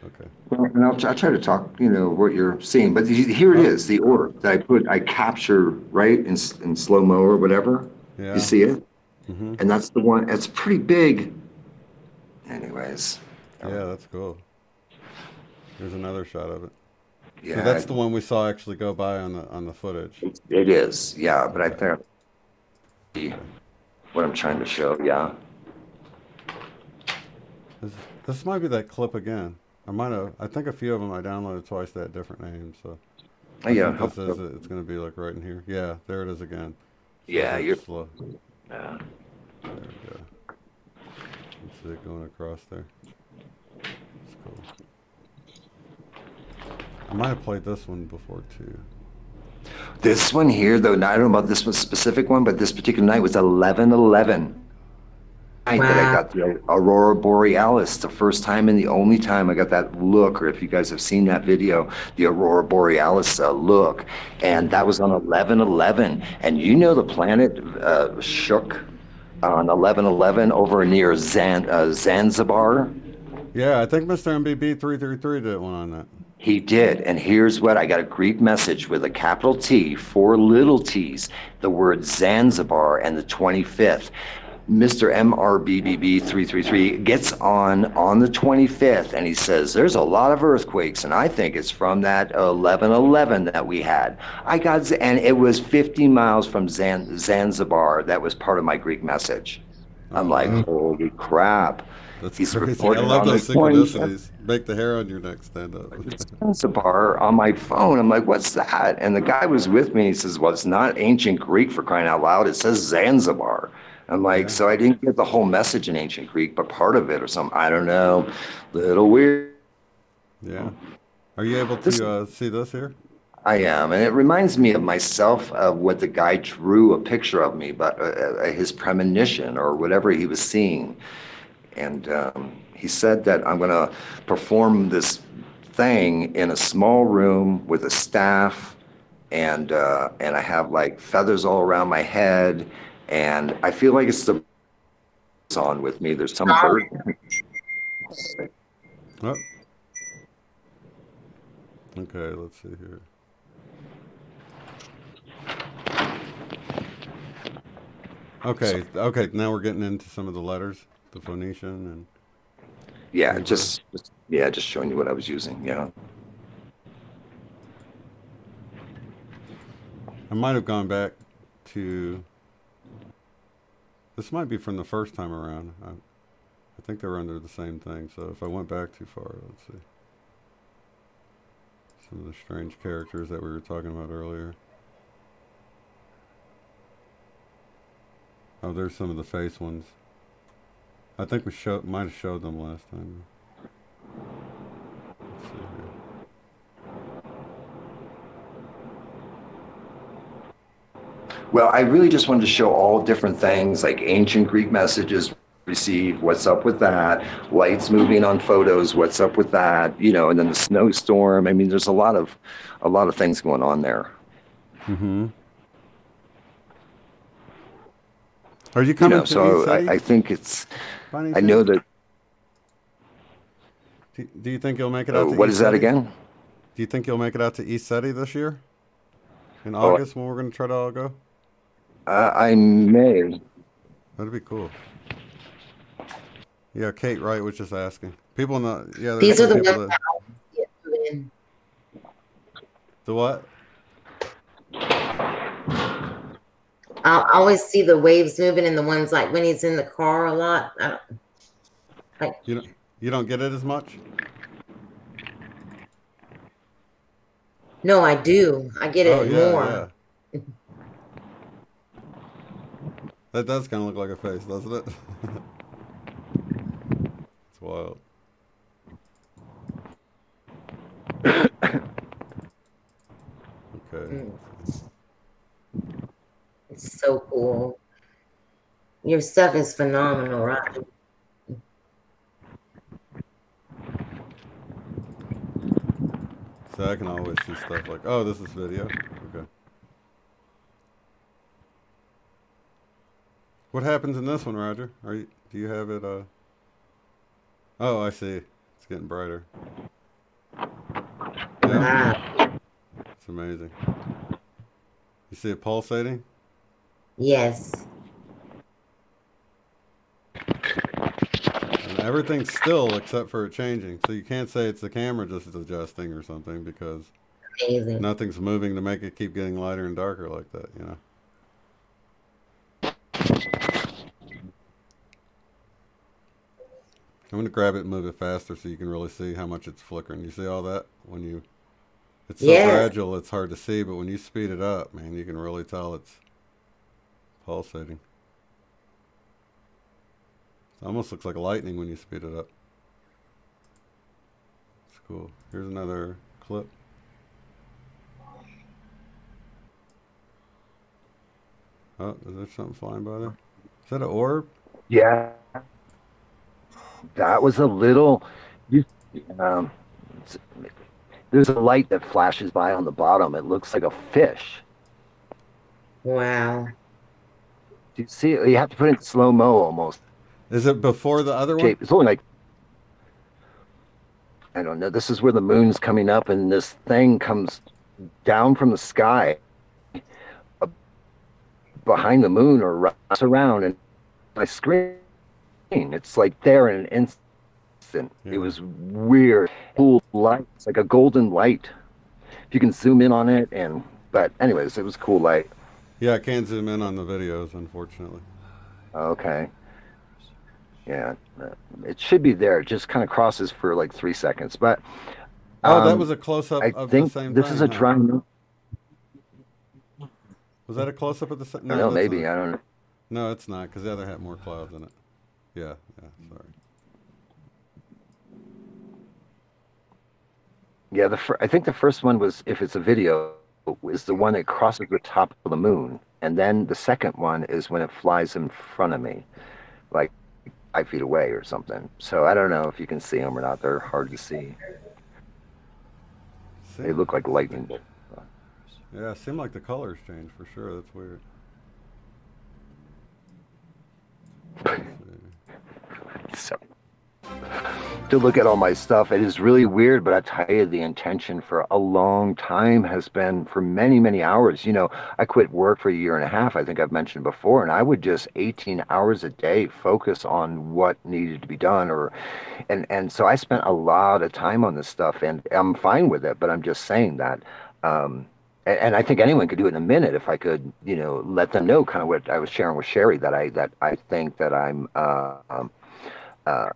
Okay. Well, and I'll try to talk, what you're seeing. But here it Oh, is, the orb that I capture right in slow mo or whatever. You yeah. see it? Mm-hmm. And that's the one. It's pretty big. Anyways, Yeah, that's cool. There's another shot of it. So yeah, that's the one we saw actually go by on the footage. it is. Yeah, but I Okay. think Okay. what I'm trying to show. Yeah. This this might be that clip again. I might have. I think a few of them I downloaded twice. They had different names. So Oh, I yeah. think this is it. It's going to be like right in here. Yeah, there it is again. So Yeah. if You're. it's slow. Yeah. There we go. You see it going across there. It's cool. I might have played this one before too. This one here, though, I don't know about this one specific one, but this particular night was 11/11. Night that I Wow. got the aurora borealis, the first time and the only time I got that look, or if you guys have seen that video, the aurora borealis look, and that was on 11/11. And the planet shook on 11/11 over near Zanzibar. Yeah, I think Mr. MBB 333 did one on that. He did, and here's what I got: a Greek message with a capital T, 4 little t's, the word Zanzibar, and the 25th. Mr. MRBBB 333 gets on the 25th, and he says there's a lot of earthquakes, and I think it's from that 11/11 that we had. And it was 50 miles from Zanzibar. That was part of my Greek message. Oh I'm like, wow, holy crap! that's He's crazy. I reporting love on the those 25th. synchronicities. Make the hair on your neck stand up. Zanzibar on my phone. I'm like, what's that? And the guy was with me. He says, well, it's not ancient Greek for crying out loud. It says Zanzibar. I'm like, Yeah, so I didn't get the whole message in ancient Greek, but part of it or something. I don't know. Little weird. yeah. Are you able This to see this here? I am, and it reminds me of myself of what the guy drew a picture of me, but his premonition or whatever he was seeing. And he said that I'm going to perform this thing in a small room with a staff, and I have like feathers all around my head, and I feel like it's the on with me. There's some bird. Oh, okay. Let's see here. Okay, okay. Now we're getting into some of the letters, the Phoenician, and Yeah, paper. just showing you what I was using. Yeah. I might have gone back to. This might be from the first time around. I think they were under the same thing. So if I went back too far, let's see. Some of the strange characters that we were talking about earlier. Oh, there's some of the face ones. I think we might have showed them last time. Let's see here. Well, I really just wanted to show all different things, like ancient Greek messages received, what's up with that, lights moving on photos, what's up with that, and then the snowstorm. I mean, there's a lot of things going on there. Mm-hmm. Are you coming to so East City? I think it's. I know that. Do you think you'll make it out to what East is that City? again? Do you think you'll make it out to East City this year? In August, when we're going to try to all go? I may. That'd be cool. Yeah, Kate Wright was just asking. People know. Yeah, there's These are some the people ones that. that in. The what? I always see the waves moving in the ones like when he's in the car a lot. You don't get it as much? No, I do. I get it more. Yeah. That does kind of look like a face, doesn't it? It's wild. Okay. It's so cool. Your stuff is phenomenal, Rodger. So I can always see stuff like, oh, this is video. Okay. What happens in this one, Rodger? Do you have it? Oh, I see. It's getting brighter. Yeah. Wow. It's amazing. You see it pulsating? Yes. And everything's still except for it changing. So you can't say it's the camera just adjusting or something because Amazing. nothing's moving to make it keep getting lighter and darker like that, I'm going to grab it and move it faster so you can really see how much it's flickering. You see all that? It's so gradual, it's hard to see, but when you speed it up, man, you can really tell it's pulsating. It almost looks like lightning when you speed it up. It's cool. Here's another clip. Oh, is there something flying by there? Is that an orb? Yeah. That was a little. There's a light that flashes by on the bottom. It looks like a fish. Wow. Do you see it? You have to put it in slow-mo almost. Is it before the other one? It's only like, I don't know. This is where the moon's coming up, and this thing comes down from the sky behind the moon or runs around, and my screen. It's like there in an instant. Yeah. It was weird. Cool light. It's like a golden light. If you can zoom in on it, but anyways, it was cool light. Yeah, I can't zoom in on the videos, unfortunately. Okay. Yeah, it should be there. It just kind of crosses for like 3 seconds. But that was a close-up of the same thing. This is a drum. Was that a close-up of the same? No, I don't know, maybe. I don't know. No, it's not, because the other had more clouds in it. Yeah, sorry. Yeah, I think the first one was, if it's a video, is the one that crosses the top of the moon. And then the second one is when it flies in front of me, like 5 feet away or something. So I don't know if you can see them or not. They're hard to see. They look like lightning bolts. Yeah, it seemed like the colors changed for sure. That's weird. So to look at all my stuff. It is really weird, but I tell you, the intention for a long time has been for many, many hours. You know, I quit work for a year and a half, I think I've mentioned before, and I would just 18 hours a day focus on what needed to be done, or and so I spent a lot of time on this stuff, and I'm fine with it, but I'm just saying that. And I think anyone could do it in a minute if I could, you know, let them know kind of what I was sharing with Sherry, that I think that I'm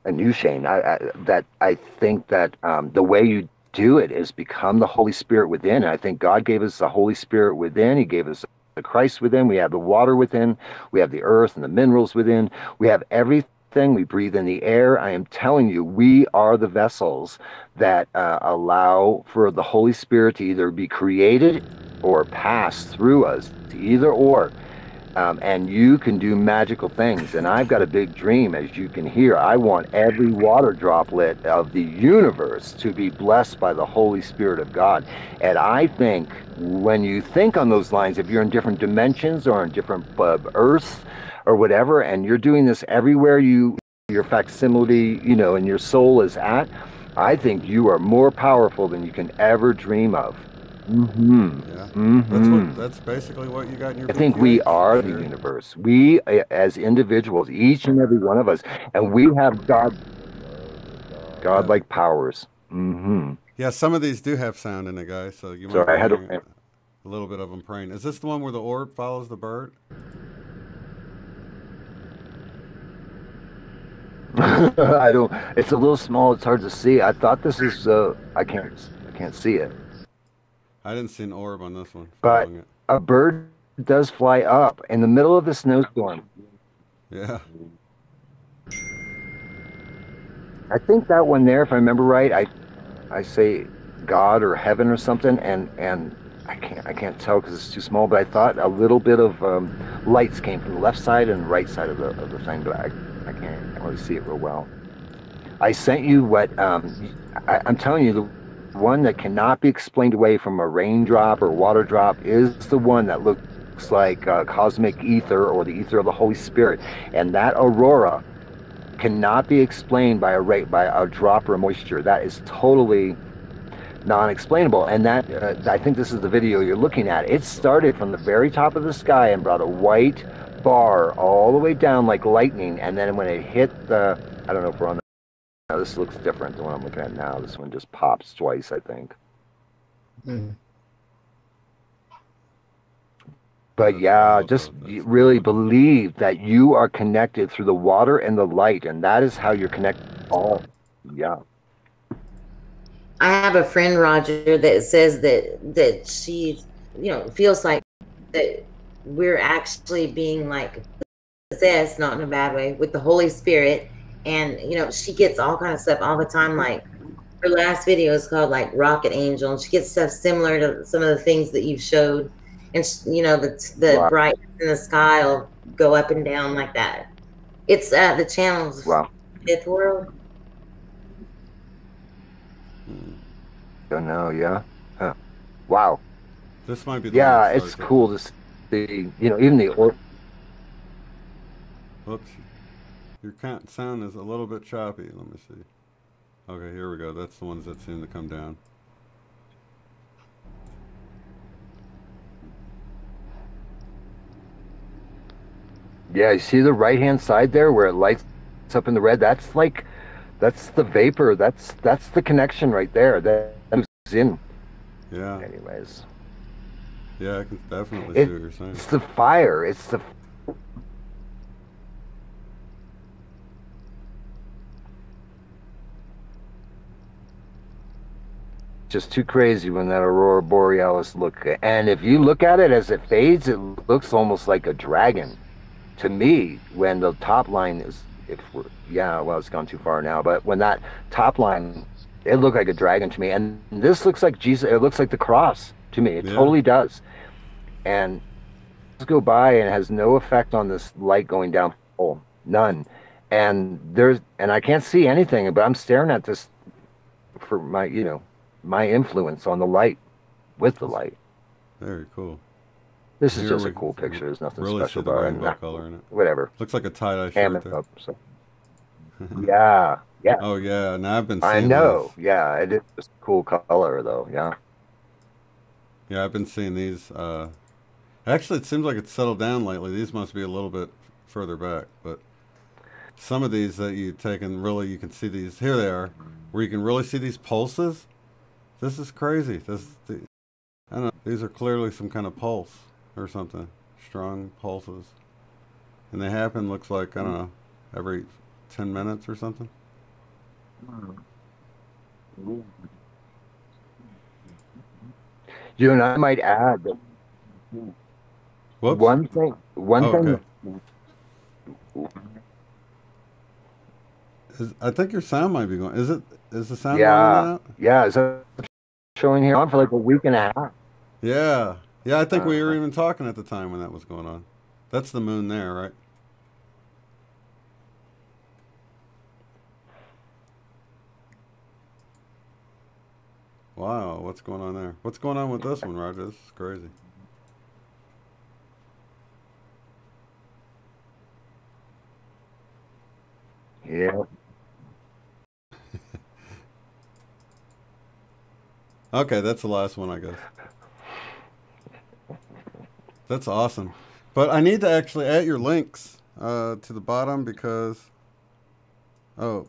and you, Shane, that I think that the way you do it is become the Holy Spirit within. And I think God gave us the Holy Spirit within. He gave us the Christ within. We have the water within. We have the earth and the minerals within. We have everything. We breathe in the air. I am telling you, we are the vessels that allow for the Holy Spirit to either be created or pass through us, either or. And you can do magical things. And I've got a big dream, as you can hear. I want every water droplet of the universe to be blessed by the Holy Spirit of God. And I think when you think on those lines, if you're in different dimensions or in different earths or whatever, and you're doing this everywhere your facsimile, you know, and your soul is at, I think you are more powerful than you can ever dream of. That's basically what you got in your I think we are the universe. We, as individuals, each and every one of us, and we have godlike powers. Yeah, some of these do have sound in it, guys. So you might So I had a little bit of them praying. Is this the one where the orb follows the bird? I don't. It's a little small. It's hard to see. I thought this is. I can't see it. I didn't see an orb on this one. But a bird does fly up in the middle of the snowstorm. Yeah. I think that one there, if I remember right, I say God or heaven or something, and I can't tell because it's too small. But I thought a little bit of lights came from the left side and the right side of the thing, but I can't really see it real well. I sent you what I'm telling you. The one that cannot be explained away from a raindrop or water drop is the one that looks like cosmic ether or the ether of the Holy Spirit, and that aurora cannot be explained by a drop or a moisture. That is totally non-explainable. And that I think this is the video you're looking at. It started from the very top of the sky and brought a white bar all the way down like lightning, and then when it hit the, I don't know if we're on the, now this looks different than what I'm looking at now. This one just pops twice, I think. But yeah, just really believe that you are connected through the water and the light, and that is how you're connected. Yeah. I have a friend, Rodger, that says that she, you know, feels like that we're actually being like possessed, not in a bad way, with the Holy Spirit. And, you know, she gets all kind of stuff all the time. Like her last video is called like Rocket Angel, and she gets stuff similar to some of the things that you've showed. And, you know, the Wow. brightness in the sky will go up and down like that. It's the channel's Wow. Fifth World. Don't know, yeah. Huh. Wow. This might be the yeah, it's cool to see, you know, even the Whoops. Your sound is a little bit choppy. Let me see. Okay, here we go. That's the ones that seem to come down. Yeah, you see the right-hand side there where it lights up in the red? That's the vapor. That's the connection right there. That moves in. Yeah. Anyways. Yeah, I can definitely see what you're saying. It's the fire. It's the... just too crazy when that aurora borealis look. And if you look at it as it fades, it looks almost like a dragon to me. When the top line is, well, it's gone too far now, but when that top line, it looked like a dragon to me. And this looks like Jesus. It looks like the cross to me. It totally does. And go by and it has no effect on this light going down. Oh, none. And I can't see anything, but I'm staring at this for my, you know, my influence on the light, with the light. Very cool. This is just a cool picture. There's nothing really special about it. Color in it. Whatever. Looks like a tie-dye shirt there. So. Yeah, yeah, Oh yeah, now I've been I seeing these. know. Yeah, it is a cool color though. Yeah. Yeah, I've been seeing these. Actually, it seems like it's settled down lately. These must be a little bit further back, but some of these that you take and really you can see these. Here they are, where you can really see these pulses. This is crazy. I don't know. These are clearly some kind of pulse or something. Strong pulses, and they happen. Looks like I don't know, every 10 minutes or something. You and I might add that Whoops. one Oh, thing. okay. I think your sound might be going. Is it? Is the sound going in and Yeah, out? yeah. So showing here on for like a week and a half. Yeah. Yeah, I think we were Uh, even talking at the time when that was going on. That's the moon there, right? Wow, what's going on there? What's going on with this one, Roger? This is crazy. yeah. Okay, that's the last one, I guess. That's awesome. But I need to actually add your links to the bottom because. Oh,